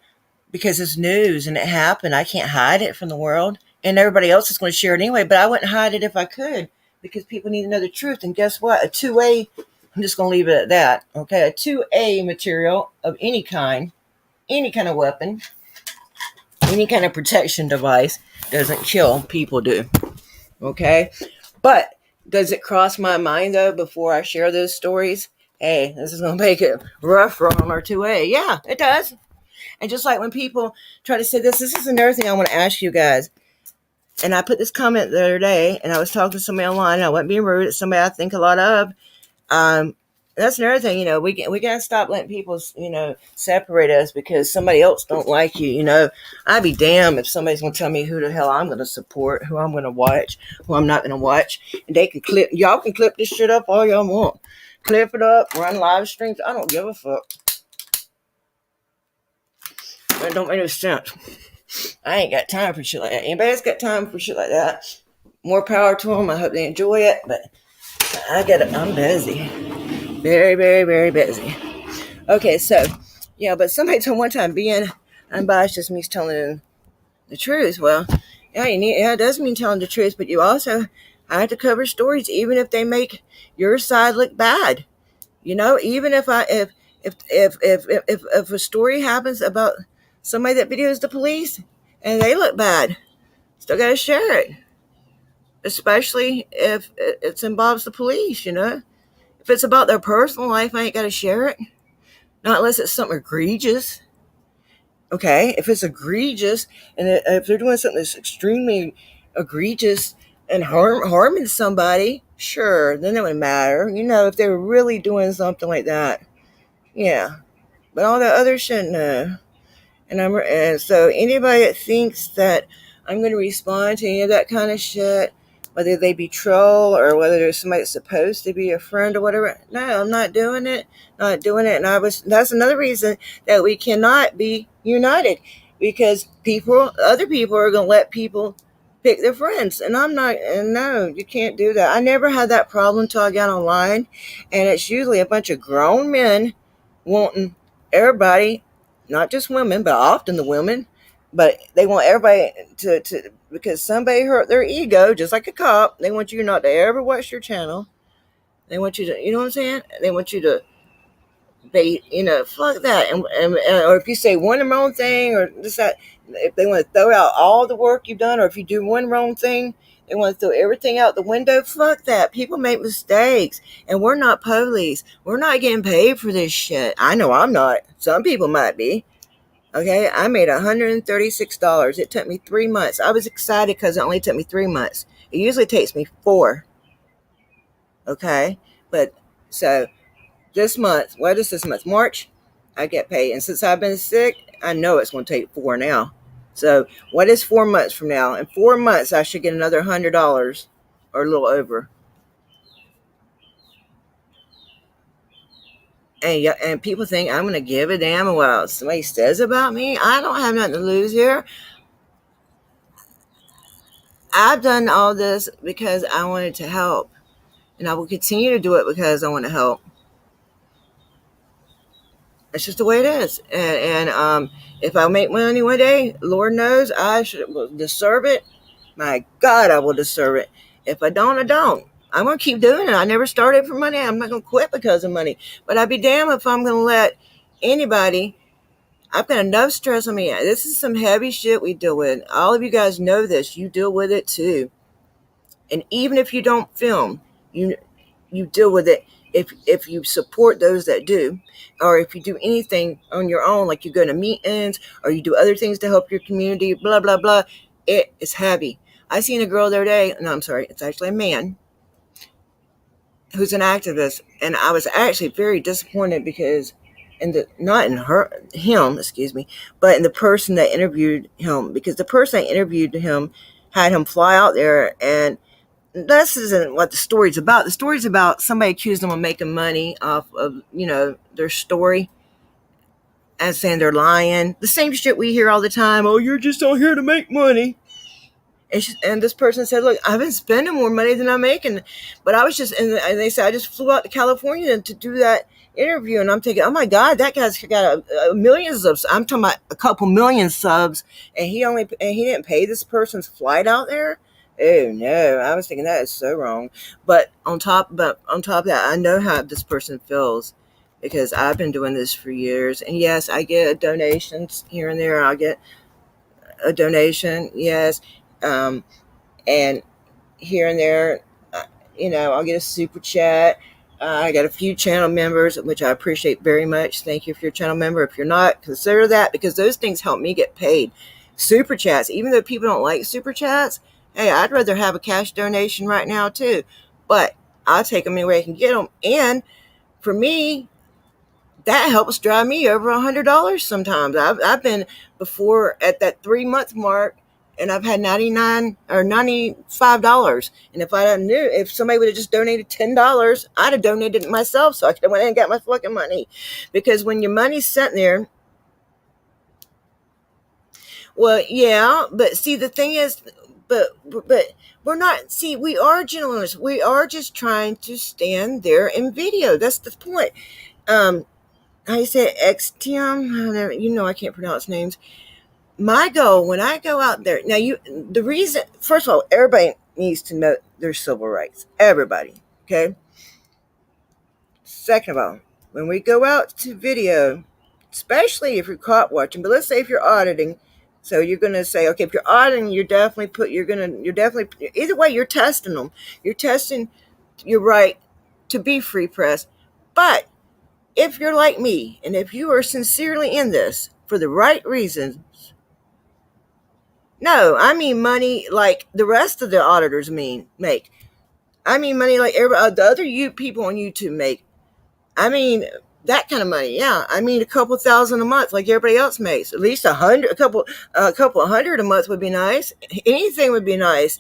A: because it's news and it happened. I can't hide it from the world, and everybody else is going to share it anyway, but I wouldn't hide it if I could, because people need to know the truth. And guess what? A 2A, I'm just going to leave it at that. Okay. A 2A material of any kind of weapon, any kind of protection device doesn't kill, people do. Okay. But does it cross my mind though, before I share those stories? Hey, this is going to make it rough on our 2A. Yeah, it does. And just like when people try to say this is another thing I want to ask you guys. And I put this comment the other day, and I was talking to somebody online, and I wasn't being rude. It's somebody I think a lot of. That's another thing, we got to stop letting people, separate us because somebody else don't like you. I'd be damned if somebody's going to tell me who the hell I'm going to support, who I'm going to watch, who I'm not going to watch. And y'all can clip this shit up all y'all want. Clip it up, run live streams. I don't give a fuck. It don't make no sense. I ain't got time for shit like that. Anybody else got time for shit like that? More power to them. I hope they enjoy it, but I'm busy. Very, very, very busy. Okay, so, but somebody told one time being unbiased just means telling the truth. Well, it does mean telling the truth, but you also have to cover stories, even if they make your side look bad. Even if a story happens about somebody that videos the police and they look bad, still got to share it, especially if it involves the police. If it's about their personal life, I ain't got to share it, not unless it's something egregious. Okay, if it's egregious and if they're doing something that's extremely egregious and harming somebody, sure, then it would matter. If they were really doing something like that, yeah. But all that other shit, no. And so anybody that thinks that I'm going to respond to any of that kind of shit, whether they be troll or whether there's somebody that's supposed to be a friend or whatever, no, I'm not doing it. Not doing it. And that's another reason that we cannot be united, because other people are going to let people pick their friends. And I'm not, and no, you can't do that. I never had that problem until I got online. And it's usually a bunch of grown men wanting everybody, not just women, but often the women, but they want everybody to because somebody hurt their ego, just like a cop. They want you not to ever watch your channel. They want you to, you know what I'm saying? They want you to fuck that. And or if you say one wrong thing or this, that, if they want to throw out all the work you've done, or if you do one wrong thing, they want to throw everything out the window. Fuck that. People make mistakes, and we're not police. We're not getting paid for this shit. I know I'm not. Some people might be. Okay, I made $136. It took me 3 months. I was excited because it only took me 3 months. It usually takes me 4. Okay, but so this month, what is this month? March, I get paid. And since I've been sick, I know it's going to take 4 now. So what is 4 months from now? In 4 months, I should get another $100 or a little over. And people think I'm going to give a damn what somebody says about me. I don't have nothing to lose here. I've done all this because I wanted to help. And I will continue to do it because I want to help. It's just the way it is. And if I make money one day, Lord knows I will deserve it. My God, I will deserve it. If I don't, I don't. I'm going to keep doing it. I never started for money. I'm not going to quit because of money. But I'd be damned if I'm going to let anybody. I've got enough stress on me. This is some heavy shit we deal with. All of you guys know this. You deal with it too. And even if you don't film, you deal with it if you support those that do, or if you do anything on your own, like you go to meetings or you do other things to help your community, blah, blah, blah. It is heavy. I seen a girl the other day. No, I'm sorry. It's actually a man who's an activist. And I was actually very disappointed because not in him, excuse me, but in the person that interviewed him, because the person that interviewed him had him fly out there, and this isn't what the story's about. The story's about somebody accused them of making money off of, their story and saying they're lying. The same shit we hear all the time. Oh, you're just out here to make money. And this person said, look, I've been spending more money than I'm making. But I was just, and they said, I just flew out to California to do that interview. And I'm thinking, oh my God, that guy's got millions of, I'm talking about a couple million subs. And he didn't pay this person's flight out there. Oh no, I was thinking that is so wrong. But on top of that, I know how this person feels because I've been doing this for years. And yes, I get donations here and there. I'll get a donation, yes. And here and there, I'll get a super chat. I got a few channel members, which I appreciate very much. Thank you if you're a channel member. If you're not, consider that, because those things help me get paid. Super chats, even though people don't like super chats, hey, I'd rather have a cash donation right now too. But I'll take them any way I can get them. And for me, that helps drive me over $100 sometimes. I've been before at that 3 month mark, and I've had $99 or $95. And if somebody would have just donated $10, I'd have donated it myself, so I could have went in and got my fucking money. Because when your money's sitting there, well, yeah, but see, the thing is, but we're not. See, we are journalists. We are just trying to stand there in video. That's the point. I said XTM. I can't pronounce names. My goal when I go out there now, the reason, first of all, everybody needs to know their civil rights. Everybody, okay. Second of all, when we go out to video, especially if you're caught watching, but let's say if you're auditing, so you're going to say, okay, if you're auditing, either way, you're testing them. You're testing your right to be free press. But if you're like me, and if you are sincerely in this for the right reasons, no, I mean money like the rest of the auditors make. I mean money like the other people on YouTube make. I mean that kind of money, yeah. I mean a couple thousand a month, like everybody else makes. At least a couple of hundred a month would be nice. Anything would be nice,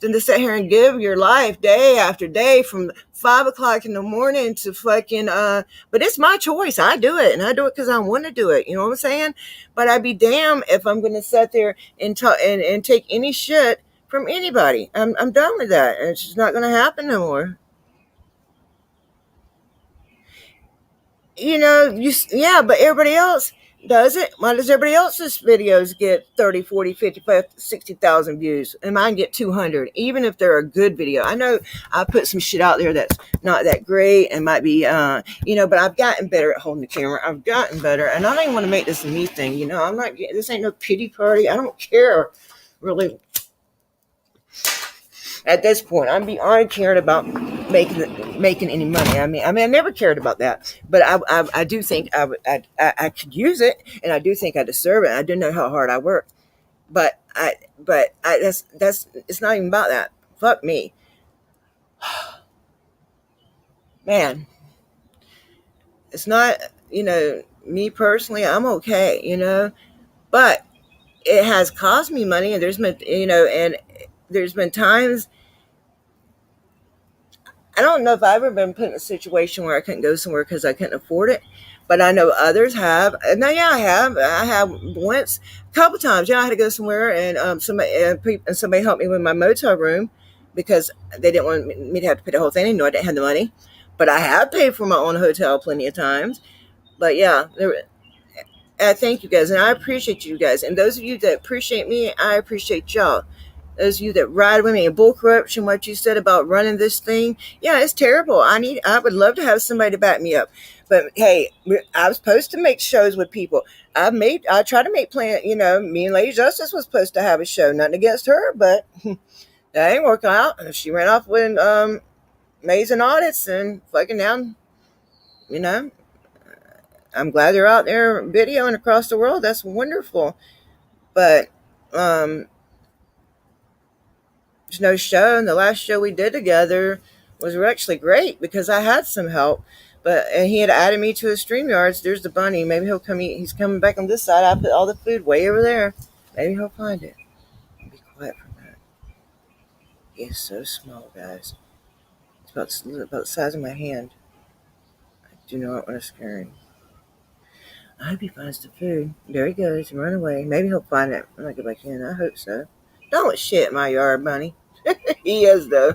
A: than to sit here and give your life day after day from 5 o'clock in the morning to fucking but it's my choice. I do it, and I do it because I want to do it. You know what I'm saying? But I'd be damned if I'm gonna sit there and talk and take any shit from anybody. I'm done with that. It's just not gonna happen no more. Yeah, but everybody else does it. Why does everybody else's videos get 30, 40, 55, 60,000 views and mine get 200, even if they're a good video? I know I put some shit out there that's not that great and might be, but I've gotten better at holding the camera. I've gotten better, and I don't even want to make this a me thing. I'm not, this ain't no pity party. I don't care really. At this point, I cared about making any money. I never cared about that, but I do think I could use it, and I do think I deserve it. I do know how hard I work, but that's it's not even about that. Fuck me, man. It's not me personally. I'm okay, but it has cost me money, and there's been times. I don't know if I've ever been put in a situation where I couldn't go somewhere because I couldn't afford it, but I know others have. No, yeah, I have. I have once, a couple times. Yeah, I had to go somewhere, and somebody helped me with my motel room because they didn't want me to have to pay the whole thing. They knew I didn't have the money, but I have paid for my own hotel plenty of times. But yeah, I thank you guys, and I appreciate you guys, and those of you that appreciate me, I appreciate y'all. Those of you that ride with me, and bull corruption, what you said about running this thing, yeah, it's terrible. I would love to have somebody to back me up. But hey, I was supposed to make shows with people. I try to make plans. Me and Lady Justice was supposed to have a show. Nothing against her, but that ain't working out. She ran off with Mays and audits and fucking down. I'm glad they're out there videoing across the world. That's wonderful. But there's no show, and the last show we did together was actually great because I had some help. And he had added me to his StreamYards. There's the bunny. Maybe he'll come eat. He's coming back on this side. I put all the food way over there. Maybe he'll find it. I'll be quiet for a minute. He is so small, guys. It's about the size of my hand. I do not want to scare him. I hope he finds the food. There he goes. Run away. Maybe he'll find it when I get back in. I hope so. Don't shit in my yard, bunny. He is, though.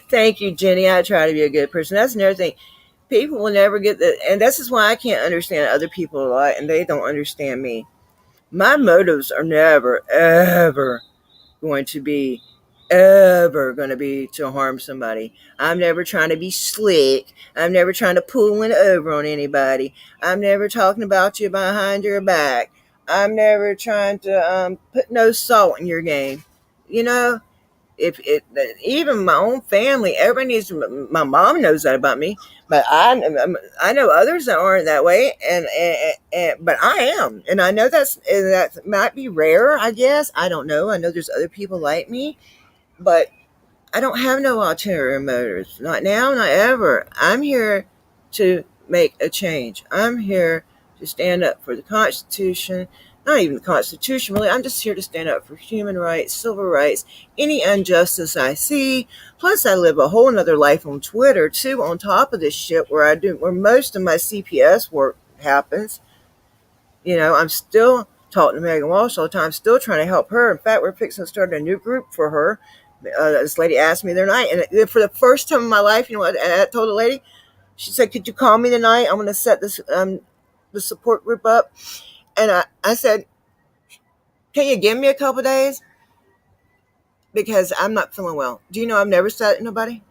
A: Thank you, Jenny. I try to be a good person. That's another thing. People will never get that. And this is why I can't understand other people a lot, and they don't understand me. My motives are never, ever going to be to harm somebody. I'm never trying to be slick. I'm never trying to pull one over on anybody. I'm never talking about you behind your back. I'm never trying to put no salt in your game. If it even my own family, everybody needs to, my mom knows that about me, but I know others that aren't that way, and but I am, and I know that might be rare. I guess I don't know. I know there's other people like me, but I don't have no ulterior motives. Not now, not ever. I'm here to make a change. I'm here to stand up for the Constitution. Not even the Constitution, really. I'm just here to stand up for human rights, civil rights, any injustice I see. Plus, I live a whole nother life on Twitter, too, on top of this shit where most of my CPS work happens. I'm still talking to Megan Walsh all the time, still trying to help her. In fact, we're fixing to start a new group for her. This lady asked me the other night, and for the first time in my life, what I told the lady? She said, "Could you call me tonight? I'm going to set this the support group up." And I said, "Can you give me a couple days? Because I'm not feeling well." Do you know I've never said nobody?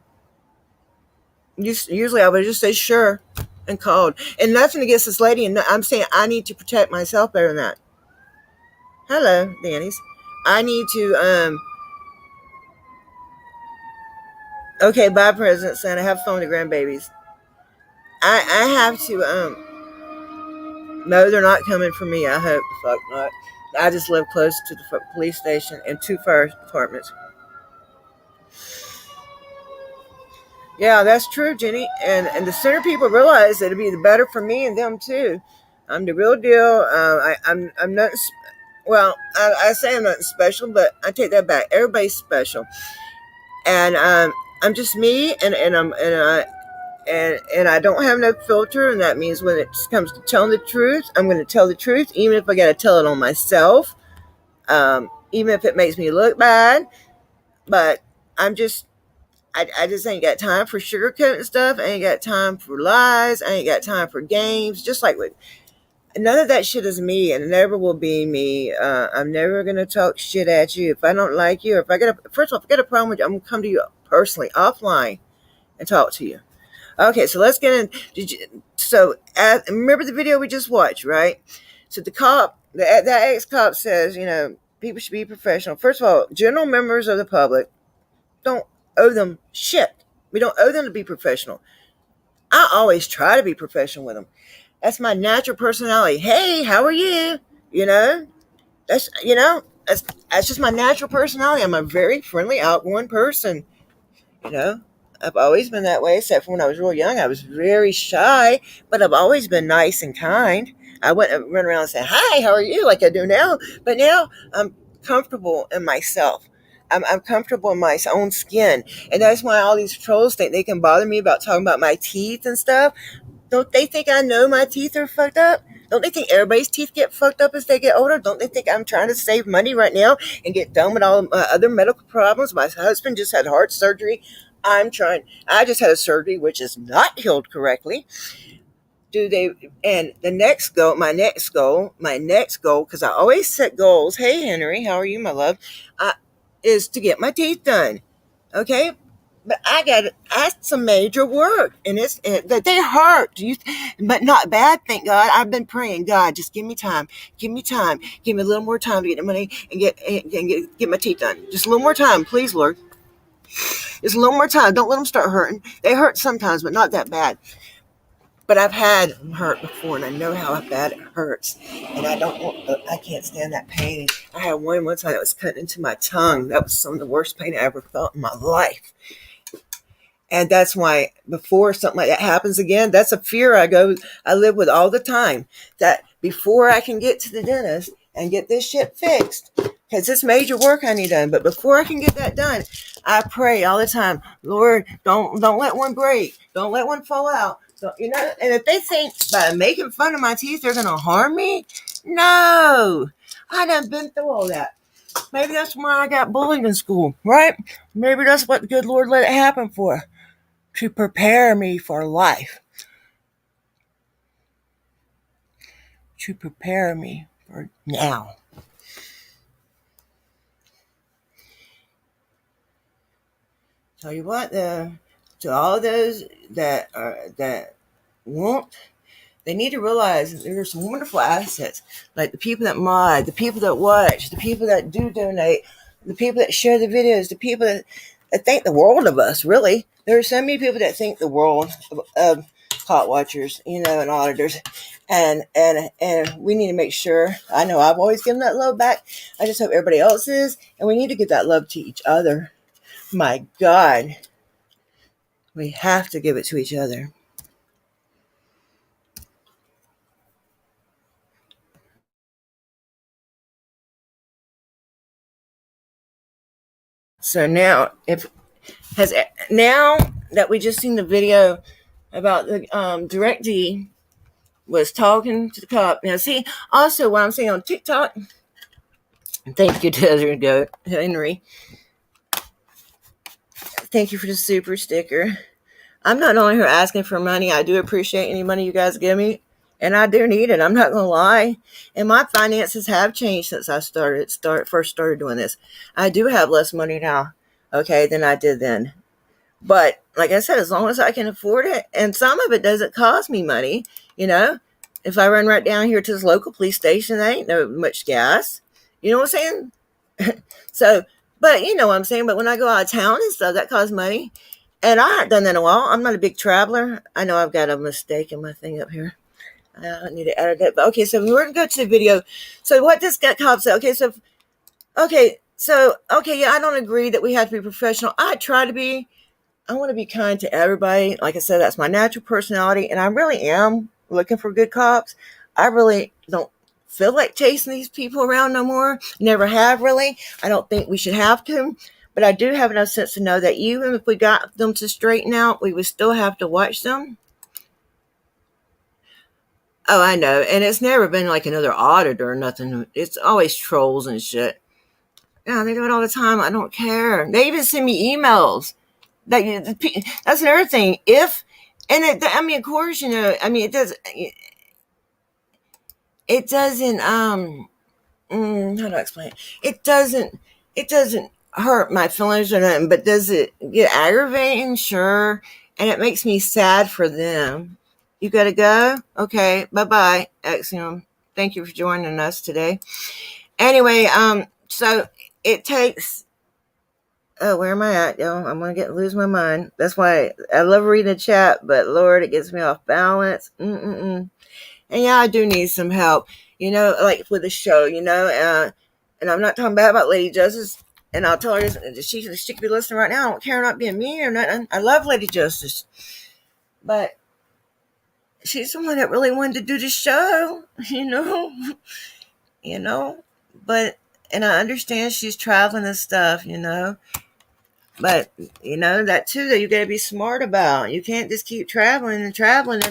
A: Usually I would just say sure and called. And nothing against this lady. And I'm saying I need to protect myself better than that. Hello, Danny's. I need to, okay, bye, President Santa. Have fun with the grandbabies. I have to, no, they're not coming for me. I hope. Fuck not. I just live close to the police station and 2 fire departments. Yeah, that's true, Jenny. And the sooner people realize that it'd be the better for me and them too. I'm the real deal. I'm not. Well, I say I'm not special, but I take that back. Everybody's special, and I'm just me, and I don't have no filter, and that means when it comes to telling the truth, I'm going to tell the truth, even if I got to tell it on myself, even if it makes me look bad. But I'm just, I just ain't got time for sugarcoating stuff. I ain't got time for lies. I ain't got time for games. Just like with none of that shit is me, and it never will be me. I'm never gonna talk shit at you if I don't like you. Or if I get a first of all, if I get a problem with you, I'm gonna come to you personally, offline, and talk to you. Okay, so let's get in. Remember the video we just watched, right? So the cop, that ex-cop says, people should be professional. First of all, general members of the public don't owe them shit. We don't owe them to be professional. I always try to be professional with them. That's my natural personality. Hey, how are you? You know, that's you know, that's just my natural personality. I'm a very friendly, outgoing person. You know, I've always been that way, except for when I was real young. I was very shy, but I've always been nice and kind. I wouldn't run around and say, "Hi, how are you?" like I do now. But now I'm comfortable in myself. I'm comfortable in my own skin. And that's why all these trolls think they can bother me about talking about my teeth and stuff. Don't they think I know my teeth are fucked up? Don't they think everybody's teeth get fucked up as they get older? Don't they think I'm trying to save money right now and get done with all my other medical problems? My husband just had heart surgery. I just had a surgery which is not healed correctly. And my next goal, because I always set goals. Hey, Henry, how are you, my love? Is to get my teeth done. Okay? But that's some major work, and they hurt. But not bad. Thank God. I've been praying, God, just give me time, give me a little more time to get the money and get my teeth done. Just a little more time, please, Lord. Just a little more time. Don't let them start hurting. They hurt sometimes, but not that bad. But I've had hurt before, and I know how bad it hurts. And I can't stand that pain. I had one time that was cutting into my tongue. That was some of the worst pain I ever felt in my life. And that's why before something like that happens again, that's a fear I live with all the time. That before I can get to the dentist and get this shit fixed, because it's major work I need done. But before I can get that done, I pray all the time, Lord, don't let one break. Don't let one fall out. And if they think by making fun of my teeth, they're going to harm me, no. I done been through all that. Maybe that's why I got bullied in school, right? Maybe that's what the good Lord let it happen for. To prepare me for life. To prepare me for now. Tell you what, to all those that won't, they need to realize there's some wonderful assets, like the people that mod, the people that watch, the people that do donate, the people that share the videos, the people that think the world of us, really. There are so many people that think the world of clock watchers, and auditors. And we need to make sure, I know I've always given that love back. I just hope everybody else is. And we need to give that love to each other. My God. We have to give it to each other. So now now that we just seen the video about the DirectD was talking to the cop. Now see, also what I'm saying on TikTok, thank you, Desert Goat Henry. Thank you for the super sticker. I'm not only here asking for money, I do appreciate any money you guys give me. And I do need it. I'm not going to lie. And my finances have changed since I first started doing this. I do have less money now, okay, than I did then. But like I said, as long as I can afford it, and some of it doesn't cost me money, if I run right down here to this local police station, there ain't no much gas. You know what I'm saying? So, but you know what I'm saying? But when I go out of town and stuff, that costs money. And I haven't done that in a while. I'm not a big traveler. I know I've got a mistake in my thing up here. I need to edit it. But okay, so we're going to go to the video. So what this cop said. Yeah, I don't agree that we have to be professional. I try to be. I want to be kind to everybody. Like I said, that's my natural personality. And I really am looking for good cops. I really don't feel like chasing these people around no more. Never have, really. I don't think we should have to. But I do have enough sense to know that even if we got them to straighten out, we would still have to watch them. Oh, I know. And it's never been like another auditor or nothing. It's always trolls and shit. Yeah, they do it all the time. I don't care. They even send me emails. That's another thing. Of course, it doesn't, how do I explain it? It doesn't hurt my feelings or nothing, but does it get aggravating? Sure. And it makes me sad for them. You gotta go? Okay, bye-bye, Axiom. Thank you for joining us today. Anyway, so it takes, oh, where am I at, yo? I'm gonna lose my mind. That's why I love reading the chat, but Lord, it gets me off balance. And yeah, I do need some help, like with the show, and I'm not talking bad about Lady Justice, and I'll tell her she could be listening right now. I don't care, not being mean or nothing. I love Lady Justice, but she's the one that really wanted to do the show, but, and I understand she's traveling and stuff, but that too, that you got to be smart about. You can't just keep traveling and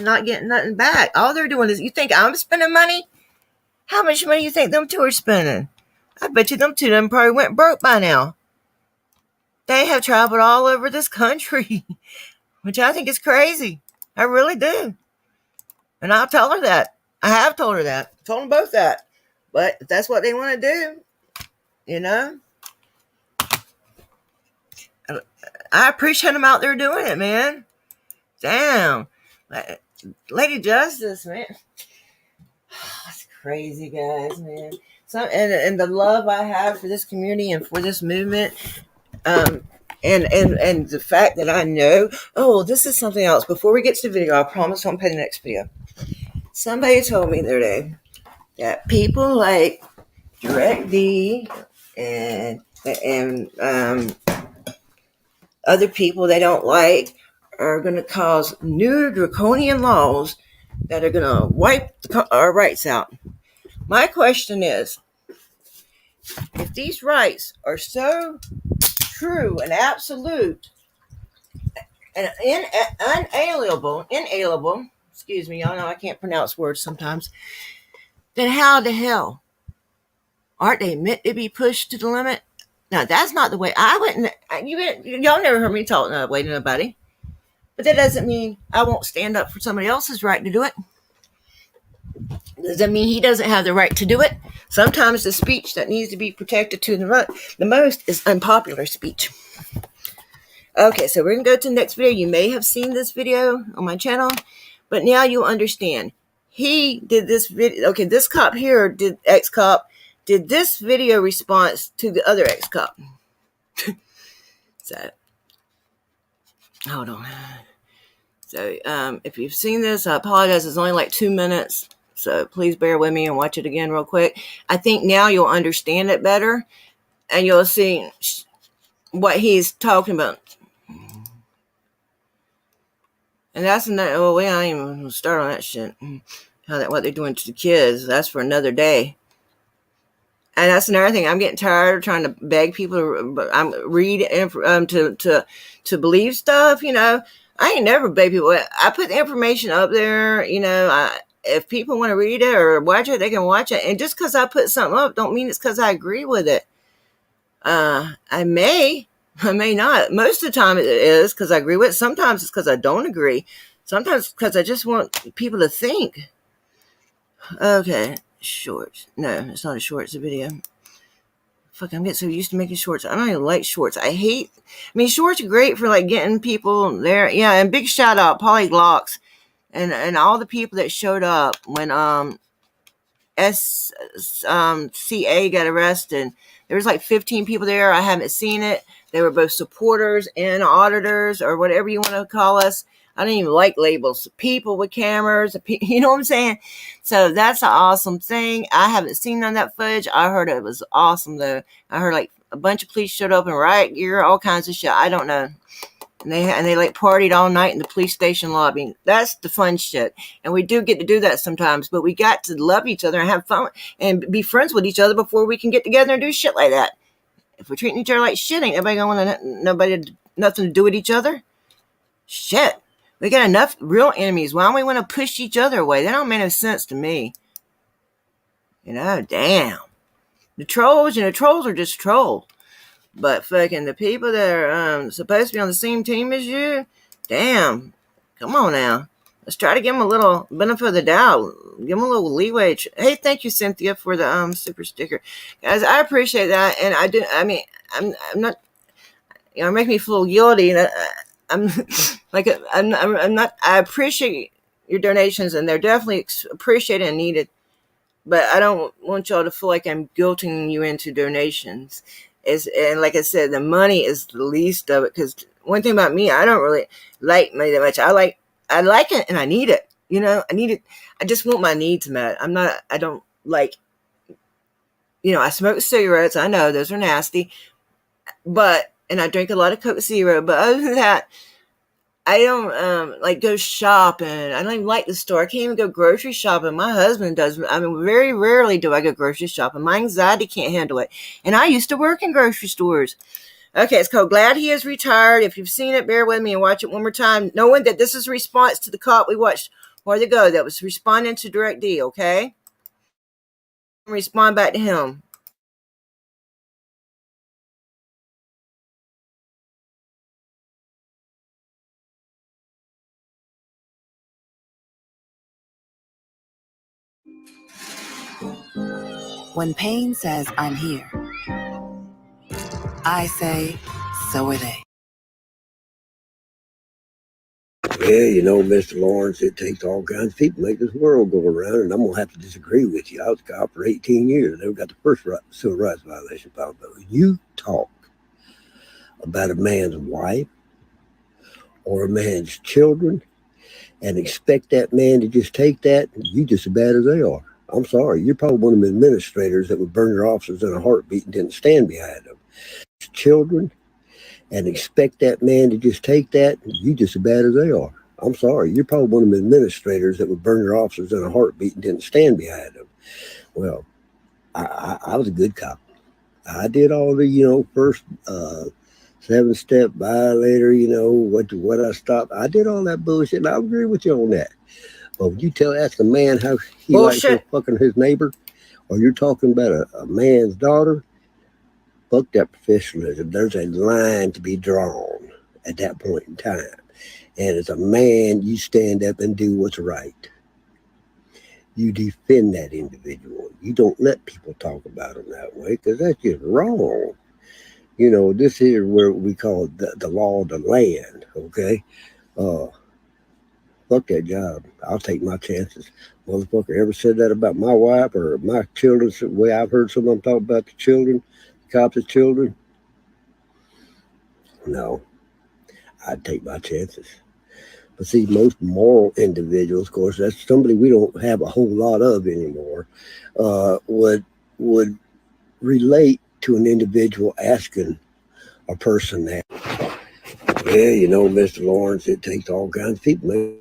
A: not getting nothing back. All they're doing is, you think I'm spending money? How much money you think them two are spending? I bet you them two of them probably went broke by now. They have traveled all over this country, which I think is crazy. I really do. And I'll tell her that. I have told her that. I told them both that. But if that's what they want to do, I appreciate them out there doing it, man. Damn. Lady Justice, man. That's crazy, guys, man. And the love I have for this community and for this movement, and the fact that I know, this is something else. Before we get to the video, I promise I'll play the next video. Somebody told me the other day that people like DirectD and other people they don't like are going to cause new draconian laws that are going to wipe our rights out. My question is, if these rights are so true and absolute and inalienable, excuse me, y'all know I can't pronounce words sometimes, then how the hell aren't they meant to be pushed to the limit? Now, that's not the way I wouldn't. Y'all never heard me talk that way to nobody. But that doesn't mean I won't stand up for somebody else's right to do it. Doesn't mean he doesn't have the right to do it. Sometimes the speech that needs to be protected to the most is unpopular speech. Okay, so we're going to go to the next video. You may have seen this video on my channel, but now you'll understand. He did this video. Okay, this cop here, ex-cop, did this video response to the other ex-cop. So, hold on. So, if you've seen this, I apologize. It's only like 2 minutes. So please bear with me and watch it again real quick. I think now you'll understand it better and you'll see what he's talking about. And that's another, we don't even start on that shit. What they're doing to the kids. That's for another day. And that's another thing. I'm getting tired of trying to beg people to read to believe stuff. I ain't never beg people. I put the information up there. If people want to read it or watch it, they can watch it. And just because I put something up, don't mean it's because I agree with it. I may not. Most of the time it is because I agree with it. Sometimes it's because I don't agree. Sometimes because I just want people to think. Okay, shorts. No, it's not a short. It's a video. Fuck, I'm getting so used to making shorts. I don't even like shorts. Shorts are great for like getting people there. Yeah, and big shout out Polyglocks and all the people that showed up when SCA got arrested. There was like 15 people there. I haven't seen it. They were both supporters and auditors or whatever you want to call us. I don't even like labels. People with cameras, you know what I'm saying? So that's an awesome thing. I haven't seen none of that footage. I heard it was awesome though. I heard like a bunch of police showed up in riot gear, all kinds of shit. I don't know. and they like partied all night in the police station lobby. That's the fun shit. And we do get to do that sometimes, but we got to love each other and have fun and be friends with each other before we can get together and do shit like that. If we're treating each other like shit, ain't nobody gonna want nothing to do with each other. Shit. We got enough real enemies. Why don't we want to push each other away? That don't make no sense to me. Damn. The trolls are just trolls. But fucking the people that are supposed to be on the same team as you, damn. Come on now. Let's try to give them a little benefit of the doubt. Give them a little leeway. Hey, thank you, Cynthia, for the super sticker. Guys, I appreciate that. And I'm not, it makes me feel guilty. I'm like, I'm not, I appreciate your donations, and they're definitely appreciated and needed. But I don't want y'all to feel like I'm guilting you into donations. And like I said, the money is the least of it. Because one thing about me, I don't really like money that much. I like it and I need it. I need it. I just want my needs met. I don't like, I smoke cigarettes. I know those are nasty. And I drink a lot of Coke Zero. But other than that, I don't like go shopping. I don't even like the store. I can't even go grocery shopping. My husband does. Very rarely do I go grocery shopping. My anxiety can't handle it. And I used to work in grocery stores. Okay, it's called Glad He Is Retired. If you've seen it, bear with me and watch it one more time, knowing that this is a response to the cop we watched a while ago that was responding to Direct D, okay? Respond back to him.
K: When pain says, I'm here, I say, so are they.
L: Yeah, Mr. Lawrence, it takes all kinds of people to make this world go around, and I'm going to have to disagree with you. I was a cop for 18 years. Never got the first civil rights violation filed. But when you talk about a man's wife or a man's children and expect that man to just take that, you just as bad as they are. I'm sorry. You're probably one of the administrators that would burn your officers in a heartbeat and didn't stand behind them. Children and expect that man to just take that, you just as bad as they are. I'm sorry. You're probably one of the administrators that would burn your officers in a heartbeat and didn't stand behind them. Well, I was a good cop. I did all the, first 7-step violator, what I stopped. I did all that bullshit, and I agree with you on that. But when you ask a man how he likes to fucking his neighbor, or you're talking about a man's daughter, fuck that professionalism. There's a line to be drawn at that point in time. And as a man, you stand up and do what's right. You defend that individual. You don't let people talk about them that way, because that's just wrong. This is where we call it the law of the land, okay? Fuck that job. I'll take my chances. Motherfucker ever said that about my wife or my children, the way I've heard some of them talk about the children, the cops' children? No. I'd take my chances. But see, most moral individuals, of course, that's somebody we don't have a whole lot of anymore, would relate to an individual asking a person that. Yeah, Mr. Lawrence, it takes all kinds of people.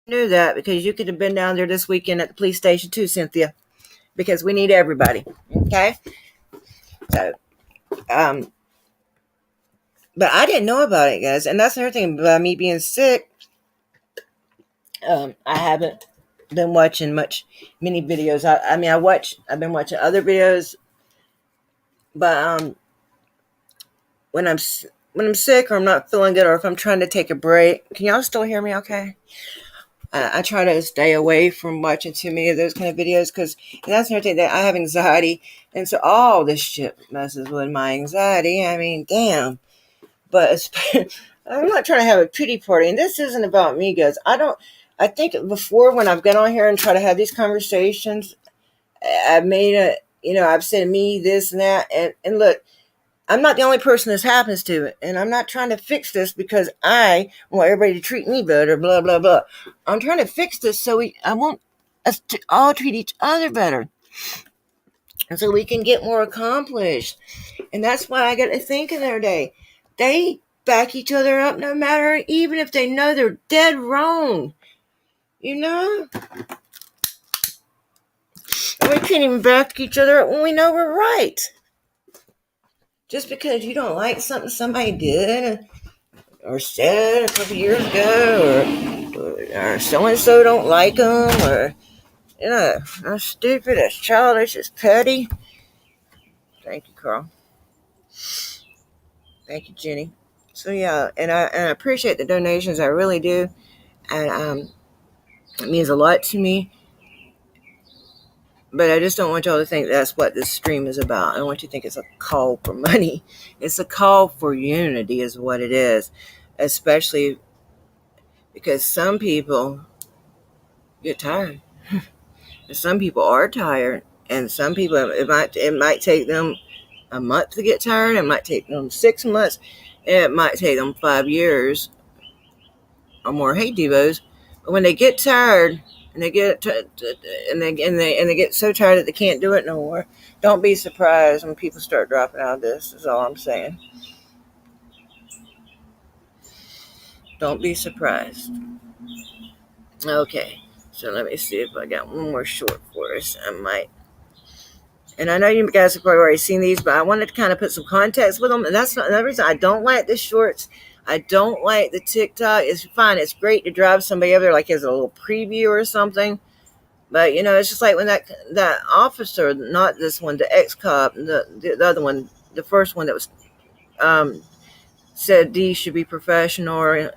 A: Knew that because you could have been down there this weekend at the police station too, Cynthia, because we need everybody. Okay. So, but I didn't know about it, guys. And that's another thing about me being sick. I haven't been watching many videos. I've been watching other videos, but when I'm sick or I'm not feeling good or if I'm trying to take a break, can y'all still hear me okay? I try to stay away from watching too many of those kind of videos because that's another thing, that I have anxiety. And so all this shit messes with my anxiety. I mean, damn. But I'm not trying to have a pity party. And this isn't about me, guys. I think before when I've got on here and try to have these conversations, I've made I've said me, this and that. And look, I'm not the only person this happens to, and I'm not trying to fix this because I want everybody to treat me better, blah, blah, blah. I'm trying to fix this so I want us to all treat each other better, and so we can get more accomplished. And that's why I got to think in their day. They back each other up no matter, even if they know they're dead wrong. You know? And we can't even back each other up when we know we're right. Just because you don't like something somebody did or said a couple years ago, or so-and-so don't like them, or, that's stupid, that's childish, it's petty. Thank you, Carl. Thank you, Jenny. So, yeah, and I appreciate the donations, I really do. And it means a lot to me. But I just don't want y'all to think that's what this stream is about. I don't want you to think it's a call for money. It's a call for unity is what it is. Especially because some people get tired. Some people are tired. And some people, it might take them a month to get tired. It might take them 6 months. It might take them 5 years or more. Hey, Devos. But when they get tired, and they get and they get so tired that they can't do it no more, don't be surprised when people start dropping out of this. Is all I'm saying. Don't be surprised. Okay, so let me see if I got one more short for us. I might. And I know you guys have probably already seen these, but I wanted to kind of put some context with them. And that's not another reason I don't like the shorts. I don't like the TikTok. It's fine. It's great to drive somebody over there like as a little preview or something. But, it's just like when that officer, not this one, the ex-cop, the other one, the first one that was said D should be professional. Or,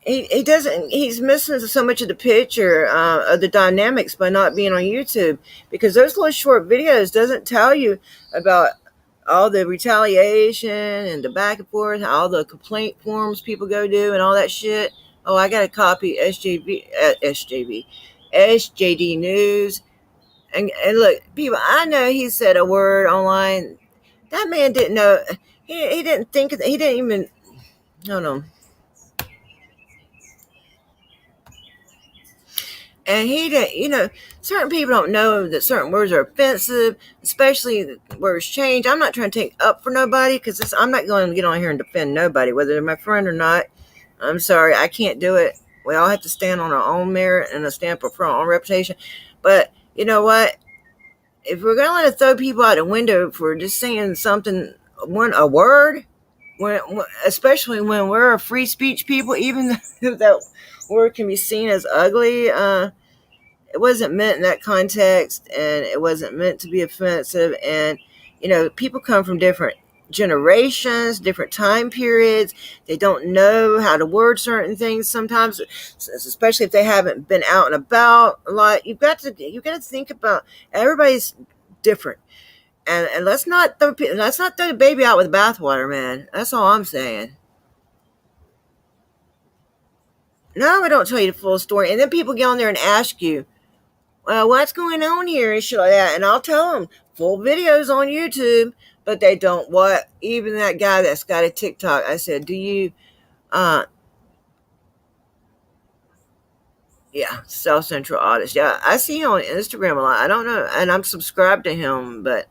A: he doesn't, he's missing so much of the picture of the dynamics by not being on YouTube. Because those little short videos doesn't tell you about all the retaliation and the back and forth, all the complaint forms people go do and all that shit. Oh, I got to copy SJD News. And look, people, I know he said a word online. That man didn't know. He didn't think, he didn't even, no. And he didn't, certain people don't know that certain words are offensive, especially words change. I'm not trying to take up for nobody because I'm not going to get on here and defend nobody, whether they're my friend or not. I'm sorry, I can't do it. We all have to stand on our own merit and stand for our own reputation. But you know what? If we're going to let it throw people out the window for just saying something, a word, especially when we're a free speech people, even though that word can be seen as ugly, it wasn't meant in that context, and it wasn't meant to be offensive. And, people come from different generations, different time periods. They don't know how to word certain things sometimes, especially if they haven't been out and about a lot. You've got to think about everybody's different. And let's not throw the baby out with the bathwater, man. That's all I'm saying. No, I don't tell you the full story. And then people get on there and ask you, well, what's going on here and shit like that. And I'll tell them full videos on YouTube, but they don't. What? Even that guy that's got a TikTok, I said, do you, South Central Artist. Yeah, I see him on Instagram a lot. I don't know. And I'm subscribed to him, but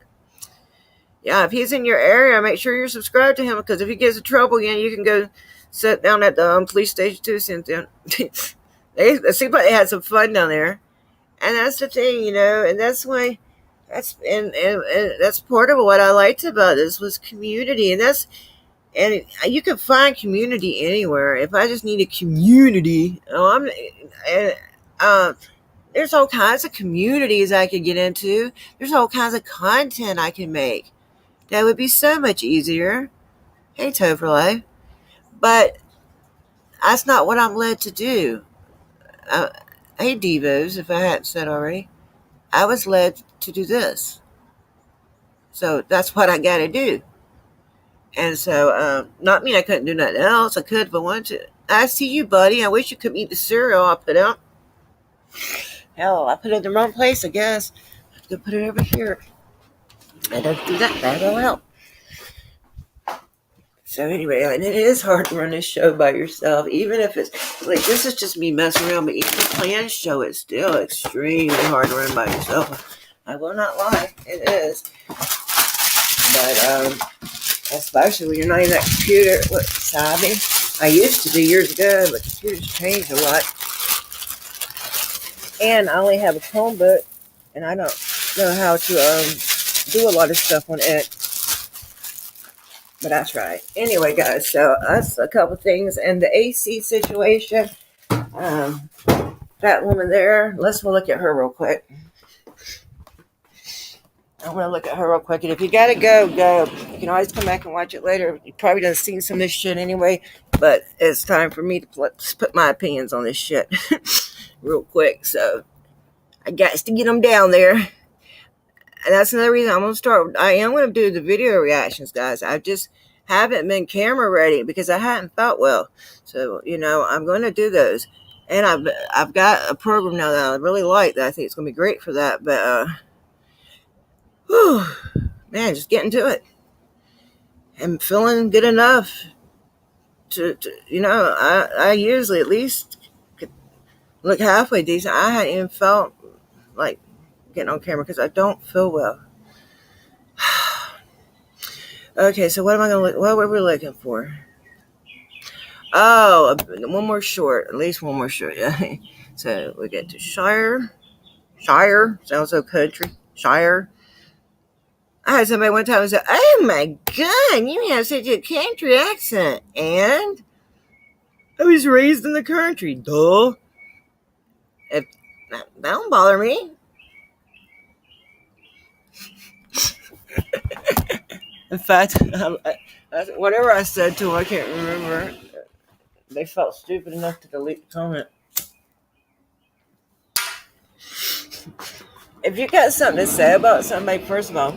A: yeah, if he's in your area, make sure you're subscribed to him, because if he gets in trouble again, you can go sit down at the police station too. It seems like they had some fun down there. And that's the thing, and that's why, and that's part of what I liked about this was community. And you can find community anywhere. If I just need a community, there's all kinds of communities I could get into. There's all kinds of content I can make. That would be so much easier. Hey, Topherlife. But that's not what I'm led to do. Hey, Devos, if I hadn't said already. I was led to do this. So that's what I got to do. And so, not mean I couldn't do nothing else. I could if I wanted to. I see you, buddy. I wish you could eat the cereal I put out. Hell, I put it in the wrong place, I guess. I have to put it over here. I don't do that. That will help. So anyway, and it is hard to run this show by yourself, even if it's like this is just me messing around. But even the planned show is still extremely hard to run by yourself. I will not lie, it is. But especially when you're not in that computer savvy. I used to be years ago, but computers changed a lot. And I only have a Chromebook, and I don't know how to do a lot of stuff on it. But that's right. Anyway, guys, so that's a couple things. And the AC situation, that woman there, let's look at her real quick. I'm going to look at her real quick. And if you got to go. You can always come back and watch it later. You probably done seen some of this shit anyway. But it's time for me to put my opinions on this shit real quick. So I got to get them down there. And that's another reason I'm going to start. I am going to do the video reactions, guys. I just haven't been camera ready because I hadn't felt well. So, I'm going to do those. And I've got a program now that I really like that I think it's going to be great for that. But, man, just getting to it. And feeling good enough to I usually at least could look halfway decent. I hadn't even felt like getting on camera because I don't feel well. Okay, so what were we looking for? Oh, one more short, at least one more short. Yeah. So we get to Shire. Shire sounds so country. Shire. I had somebody one time say, "Oh my God, you have such a country accent," and I was raised in the country. Duh. If that don't bother me. In fact, whatever I said to them, I can't remember. They felt stupid enough to delete the comment. If you got something to say about somebody, first of all,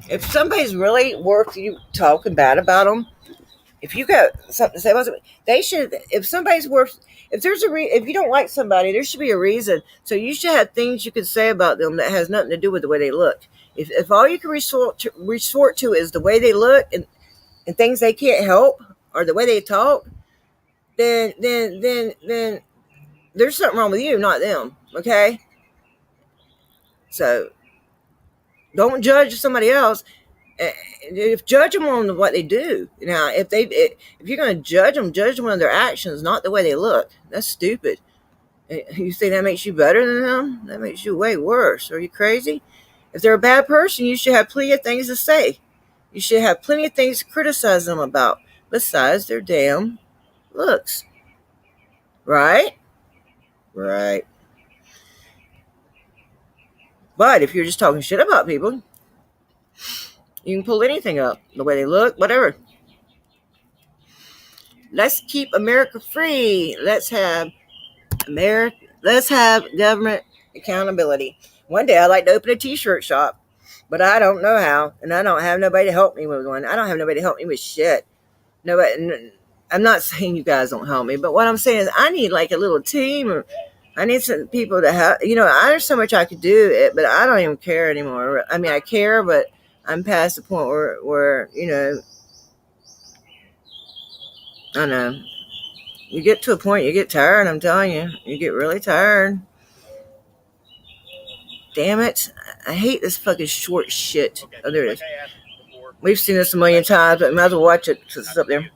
A: if somebody's really worth you talking bad about them, if you got something to say about somebody, they should. If somebody's worth, if you don't like somebody, there should be a reason. So you should have things you can say about them that has nothing to do with the way they look. If all you can resort to is the way they look and things they can't help or the way they talk, then there's something wrong with you, not them. Okay. So don't judge somebody else. If judge them on what they do. Now, if you're going to judge them on their actions, not the way they look. That's stupid. You think that makes you better than them? That makes you way worse. Are you crazy? If they're a bad person, you should have plenty of things to say. You should have plenty of things to criticize them about, besides their damn looks. Right? Right. But if you're just talking shit about people, you can pull anything up. The way they look, whatever. Let's keep America free. Let's have government accountability. One day I'd like to open a t-shirt shop, but I don't know how, and I don't have nobody to help me with one. I don't have nobody to help me with shit. Nobody. I'm not saying you guys don't help me, but what I'm saying is I need like a little team, or I need some people to help. There's so much I could do, but I don't even care anymore. I mean, I care, but I'm past the point where I don't know. You get to a point, you get tired, I'm telling you. You get really tired. Damn it. I hate this fucking short shit. Oh, there it is. We've seen this a million times, but we might as well watch it because it's up there.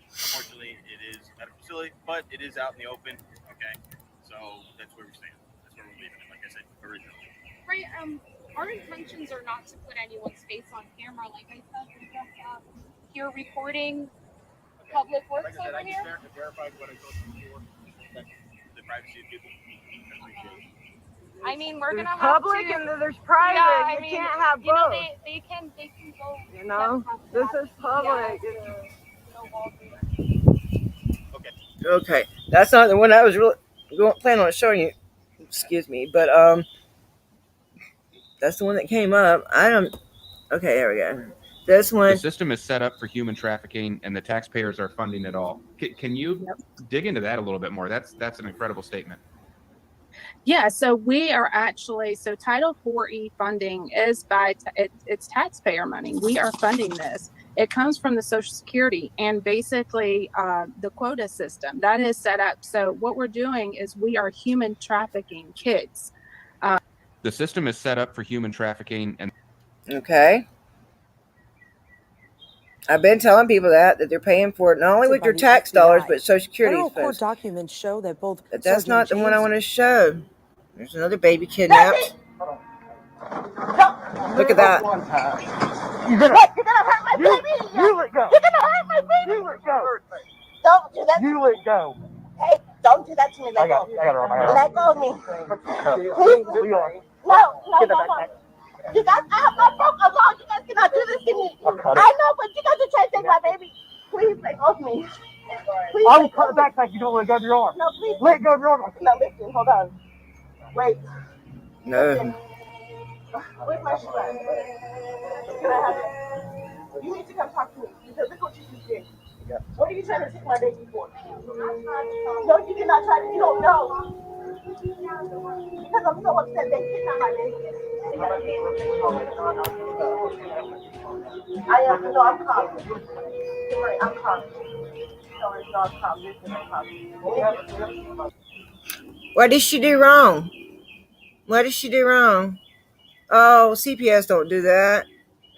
M: Unfortunately, it is at a facility, but it is out in the open. Okay, so that's where we stand. That's where we're leaving it, like I said originally.
N: Right. Our intentions are not to put anyone's face on camera. Like I said, we're just here recording public works over here.
M: I just verified what I told you before. The privacy of people.
N: I mean, we're gonna have
A: public and there's private.
N: Yeah,
A: you can't have both.
N: They can
A: This
N: go.
A: is public.
N: Yeah.
A: Okay, that's not the one I was really planning on showing you. Excuse me, but that's the one that came up. Okay, there we go. This one.
O: The system is set up for human trafficking, and the taxpayers are funding it all. Can you dig into that a little bit more? That's an incredible statement.
P: Yeah, so we are actually, so Title 4E funding is it's taxpayer money. We are funding this. It comes from the Social Security and basically the quota system that is set up. So what we're doing is we are human trafficking kids.
O: The system is set up for human trafficking and
A: Okay. I've been telling people that they're paying for it, not only with your tax dollars, but Social Security.
K: Federal court documents show that both.
A: But that's not the one I want to show. There's another baby kidnapped. Look at that.
Q: You're gonna hurt my baby. You let go. You're gonna hurt my baby. You let go. Don't do that. You let go. Hey, don't do that to me. Let go. Let go of me. Please. No. You guys, I broke a law. You guys cannot do this to me. I know, but you guys are trying to take my baby. Please let go of me. Please. I will cut the backpack. You don't let go of your arm. No, please. Let go of your arm. No, listen. Hold on. Wait.
A: No.
Q: Listen. Where's my shoe at? Can I have it? You need to come talk to me because look what you just did. What are you trying to take my baby for? No, you cannot try to. You don't know. Because I'm so upset they kidnapped my baby. I'm calm. I'm calm.
A: What did she do wrong? What did she do wrong? Oh, CPS don't do that.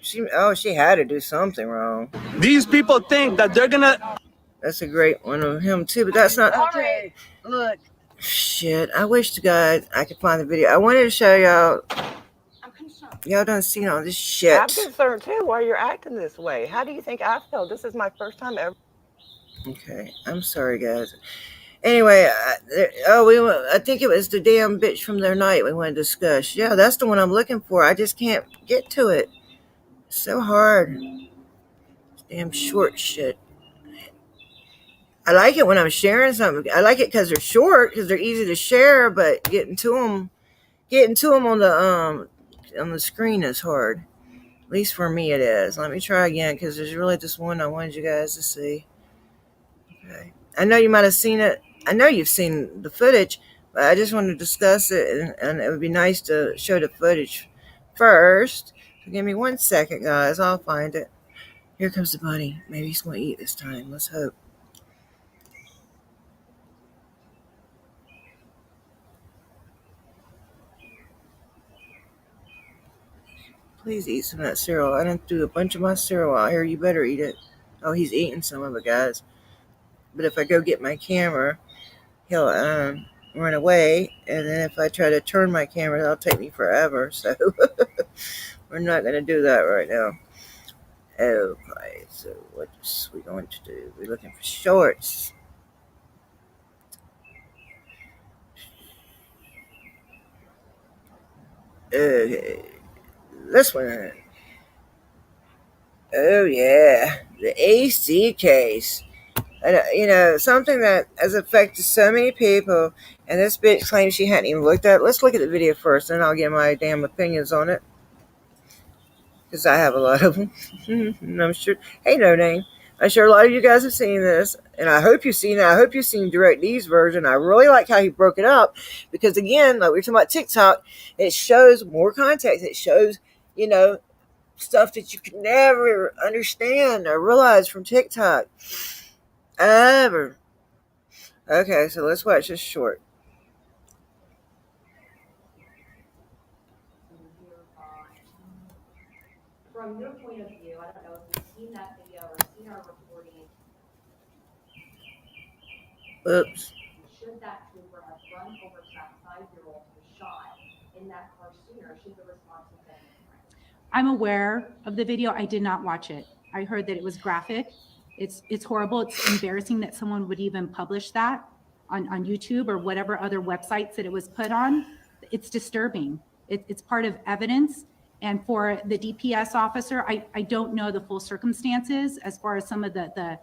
A: She had to do something wrong.
C: These people think that they're gonna.
A: That's a great one of him too, but that's not.
Q: Okay, look.
A: Shit, I wish to God I could find the video. I wanted to show y'all. Y'all done seen all this shit.
R: I'm concerned too why you're acting this way. How do you think I feel? This is my first time ever.
A: Okay, I'm sorry, guys. Anyway, I think it was the damn bitch from their night we want to discuss. Yeah, that's the one I'm looking for. I just can't get to it. It's so hard. Damn short shit. I like it when I'm sharing something. I like it because they're short, because they're easy to share. But getting to them on the screen is hard. At least for me, it is. Let me try again because there's really just one I wanted you guys to see. Okay. I know you might have seen it. I know you've seen the footage, but I just wanted to discuss it, and it would be nice to show the footage first. So give me 1 second, guys. I'll find it. Here comes the bunny. Maybe he's going to eat this time. Let's hope. Please eat some of that cereal. I done threw a bunch of my cereal out here. You better eat it. Oh, he's eating some of it, guys. But if I go get my camera, he'll run away. And then if I try to turn my camera, that'll take me forever. So we're not going to do that right now. Okay, so what's we going to do? We're looking for shorts. Okay, this one. Oh yeah, the AC case. Something that has affected so many people, and this bitch claims she hadn't even looked at it. Let's look at the video first, and I'll get my damn opinions on it. Because I have a lot of them. And I'm sure, hey, No Name, I'm sure a lot of you guys have seen this, and I hope you've seen it. I hope you've seen Direct D's version. I really like how he broke it up, because again, like we were talking about TikTok, it shows more context. It shows, stuff that you could never understand or realize from TikTok. Ever. Okay, so let's watch this short.
S: From your point of view, I don't know if you've seen that video or seen our reporting.
A: Oops.
S: Should that trooper have run over to that 5-year-old who shot in that car sooner, should the response have been different?
T: I'm aware of the video. I did not watch it. I heard that it was graphic. It's horrible. It's embarrassing that someone would even publish that on YouTube or whatever other websites that it was put on. It's disturbing. It's part of evidence. And for the DPS officer, I don't know the full circumstances as far as some of the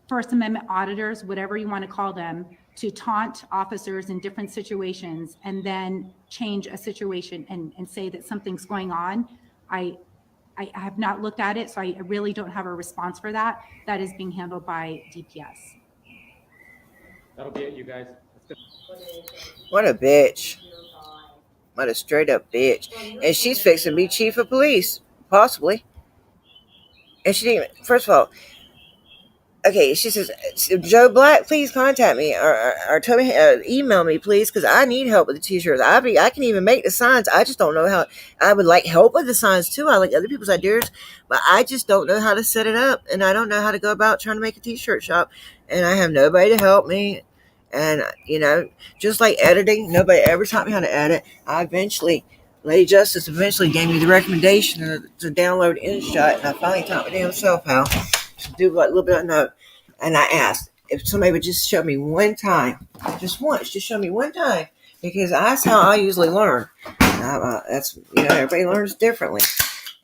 T: First Amendment auditors, whatever you want to call them, to taunt officers in different situations and then change a situation and say that something's going on. I have not looked at it, so I really don't have a response for that. That is being handled by DPS.
U: That'll be it, you guys.
A: What a bitch. What a straight up bitch. And she's fixing to be chief of police, possibly. And she didn't, first of all, okay, she says, Joe Black, please contact me or tell me, email me, please, because I need help with the t-shirts. I can even make the signs. I just don't know how. I would like help with the signs too. I like other people's ideas, but I just don't know how to set it up, and I don't know how to go about trying to make a t-shirt shop, and I have nobody to help me. And just like editing, nobody ever taught me how to edit. Lady Justice eventually gave me the recommendation to download InShot, and I finally taught my damn self how to do what little bit I know. And I asked if somebody would just show me one time, just once, just show me one time, because that's how I usually learn. That's everybody learns differently,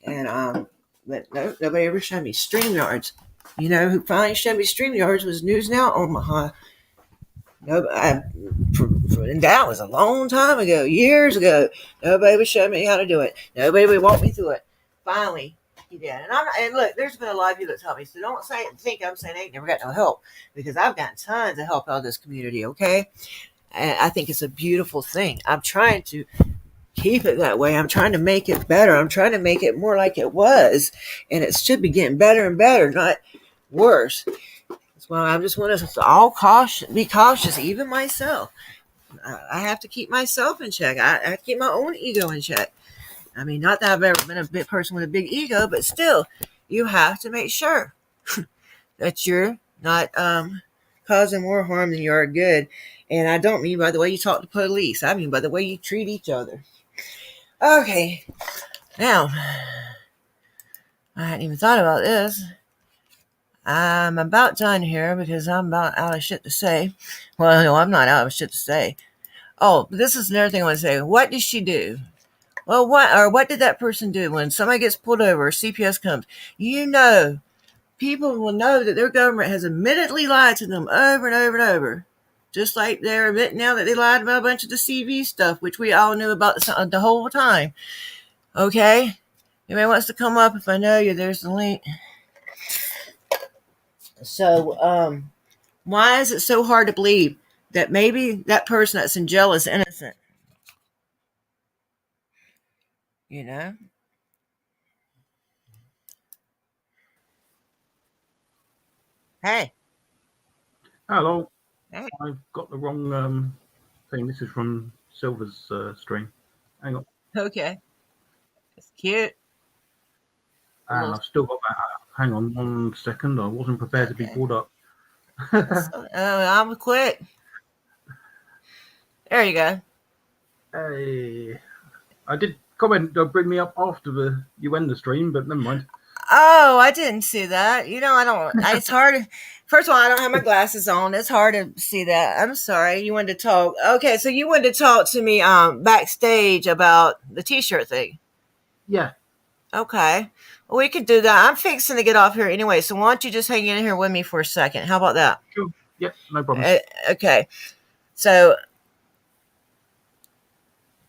A: and but no, nobody ever showed me StreamYards. Who finally showed me StreamYards was News Now Omaha. No, and that was a long time ago, years ago. Nobody would show me how to do it. Nobody would walk me through it. Finally, he did. And look, there's been a lot of people that tell me, so don't think I'm saying I ain't never got no help, because I've gotten tons of help out of this community, okay? And I think it's a beautiful thing. I'm trying to keep it that way. I'm trying to make it better. I'm trying to make it more like it was, and it should be getting better and better, not worse. Well, I just want us to all be cautious, even myself. I have to keep myself in check. I have to keep my own ego in check. I mean, not that I've ever been a big person with a big ego, but still, you have to make sure that you're not causing more harm than you are good. And I don't mean by the way you talk to police. I mean by the way you treat each other. Okay, now, I hadn't even thought about this. I'm about done here because I'm about out of shit to say. Well, no, I'm not out of shit to say. Oh, this is another thing I want to say. What did she do? Well, what did that person do when somebody gets pulled over or CPS comes? People will know that their government has admittedly lied to them over and over and over. Just like they're admitting now that they lied about a bunch of the CV stuff, which we all knew about the whole time. Okay? Anybody wants to come up, if I know you, there's the link. So, why is it so hard to believe that maybe that person that's in jail is innocent? Hey.
V: Hello.
A: Hey.
V: I've got the wrong thing. This is from Silver's stream. Hang on.
A: Okay. It's cute.
V: And I've still got that. Hang on 1 second. I wasn't prepared to be pulled up.
A: I'm quick. There you go.
V: Hey. I did comment to bring me up after you end the stream, but never mind.
A: Oh, I didn't see that. It's hard. First of all, I don't have my glasses on. It's hard to see that. I'm sorry. You wanted to talk. Okay, so you wanted to talk to me backstage about the t-shirt thing.
V: Yeah.
A: Okay. Well, we could do that. I'm fixing to get off here anyway, so why don't you just hang in here with me for a second? How about that?
V: Sure. Yep, no problem.
A: Okay. So,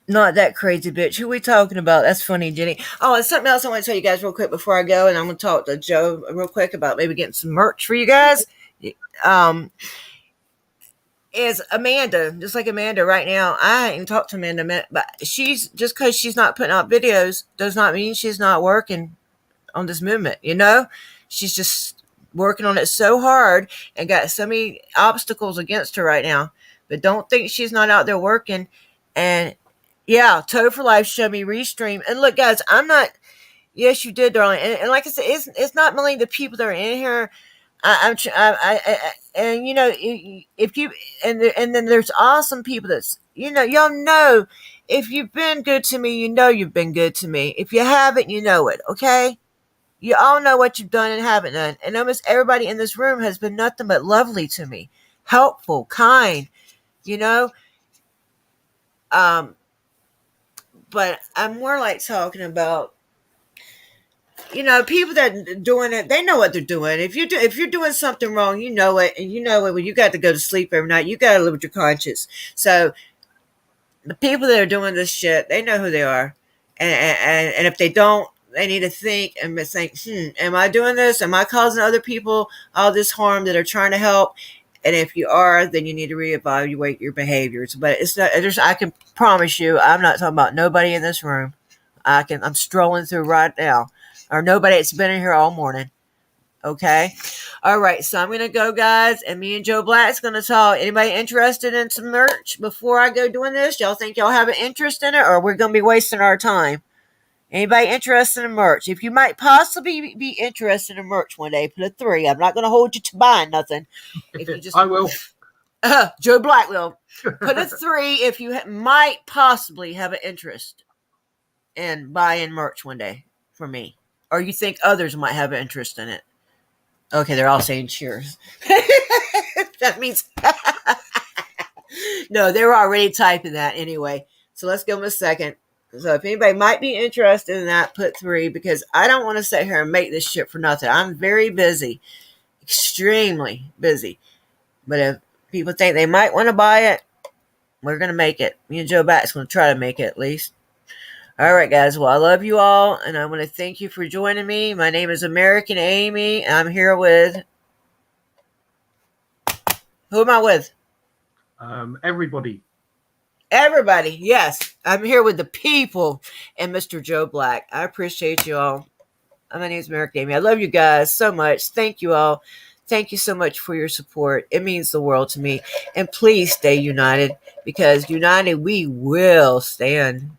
A: not that crazy bitch. Who we talking about? That's funny, Jenny. Oh, and something else I want to tell you guys real quick before I go, and I'm going to talk to Joe real quick about maybe getting some merch for you guys. Is Amanda, just like Amanda right now, I ain't talked to Amanda, but she's, just because she's not putting out videos does not mean she's not working on this movement, She's just working on it so hard and got so many obstacles against her right now. But don't think she's not out there working. And yeah, Toe for Life showed me Restream. And look, guys, I'm not. Yes, you did, darling. And like I said, it's not mainly the people that are in here. And if you and then there's awesome people that's y'all know if you've been good to me, you've been good to me. If you haven't, you know it. Okay, you all know what you've done and haven't done. And almost everybody in this room has been nothing but lovely to me, helpful, kind. But I'm more like talking about, people that are doing it, they know what they're doing. If you're doing something wrong, you know it, and you know it when you got to go to sleep every night. You got to live with your conscience. So the people that are doing this shit, they know who they are, and if they don't, they need to think and think, am I doing this? Am I causing other people all this harm that are trying to help? And if you are, then you need to reevaluate your behaviors. But it's not, I can promise you, I'm not talking about nobody in this room. I'm strolling through right now, or nobody that's been in here all morning. Okay. All right. So I'm going to go, guys, and me and Joe Black's going to talk. Anybody interested in some merch before I go doing this? Y'all think y'all have an interest in it, or we're going to be wasting our time? Anybody interested in merch? If you might possibly be interested in merch one day, put a 3. I'm not going to hold you to buying nothing. If you just,
V: I will.
A: Joe Black will. Put a 3 if you might possibly have an interest in buying merch one day for me, or you think others might have an interest in it. Okay, they're all saying cheers. That means no, they were already typing that anyway. So let's give them a second. So if anybody might be interested in that, put 3, because I don't want to sit here and make this shit for nothing. I'm very busy, extremely busy. But if people think they might want to buy it, we're going to make it. Me and Joe Back's going to try to make it at least. All right, guys. Well, I love you all, and I want to thank you for joining me. My name is American Amy, and I'm here with... Who am I with?
V: Everybody.
A: Everybody, yes. I'm here with the people and Mr. Joe Black. I appreciate you all. My name is American Amy. I love you guys so much. Thank you all. Thank you so much for your support. It means the world to me. And please stay united, because united we will stand.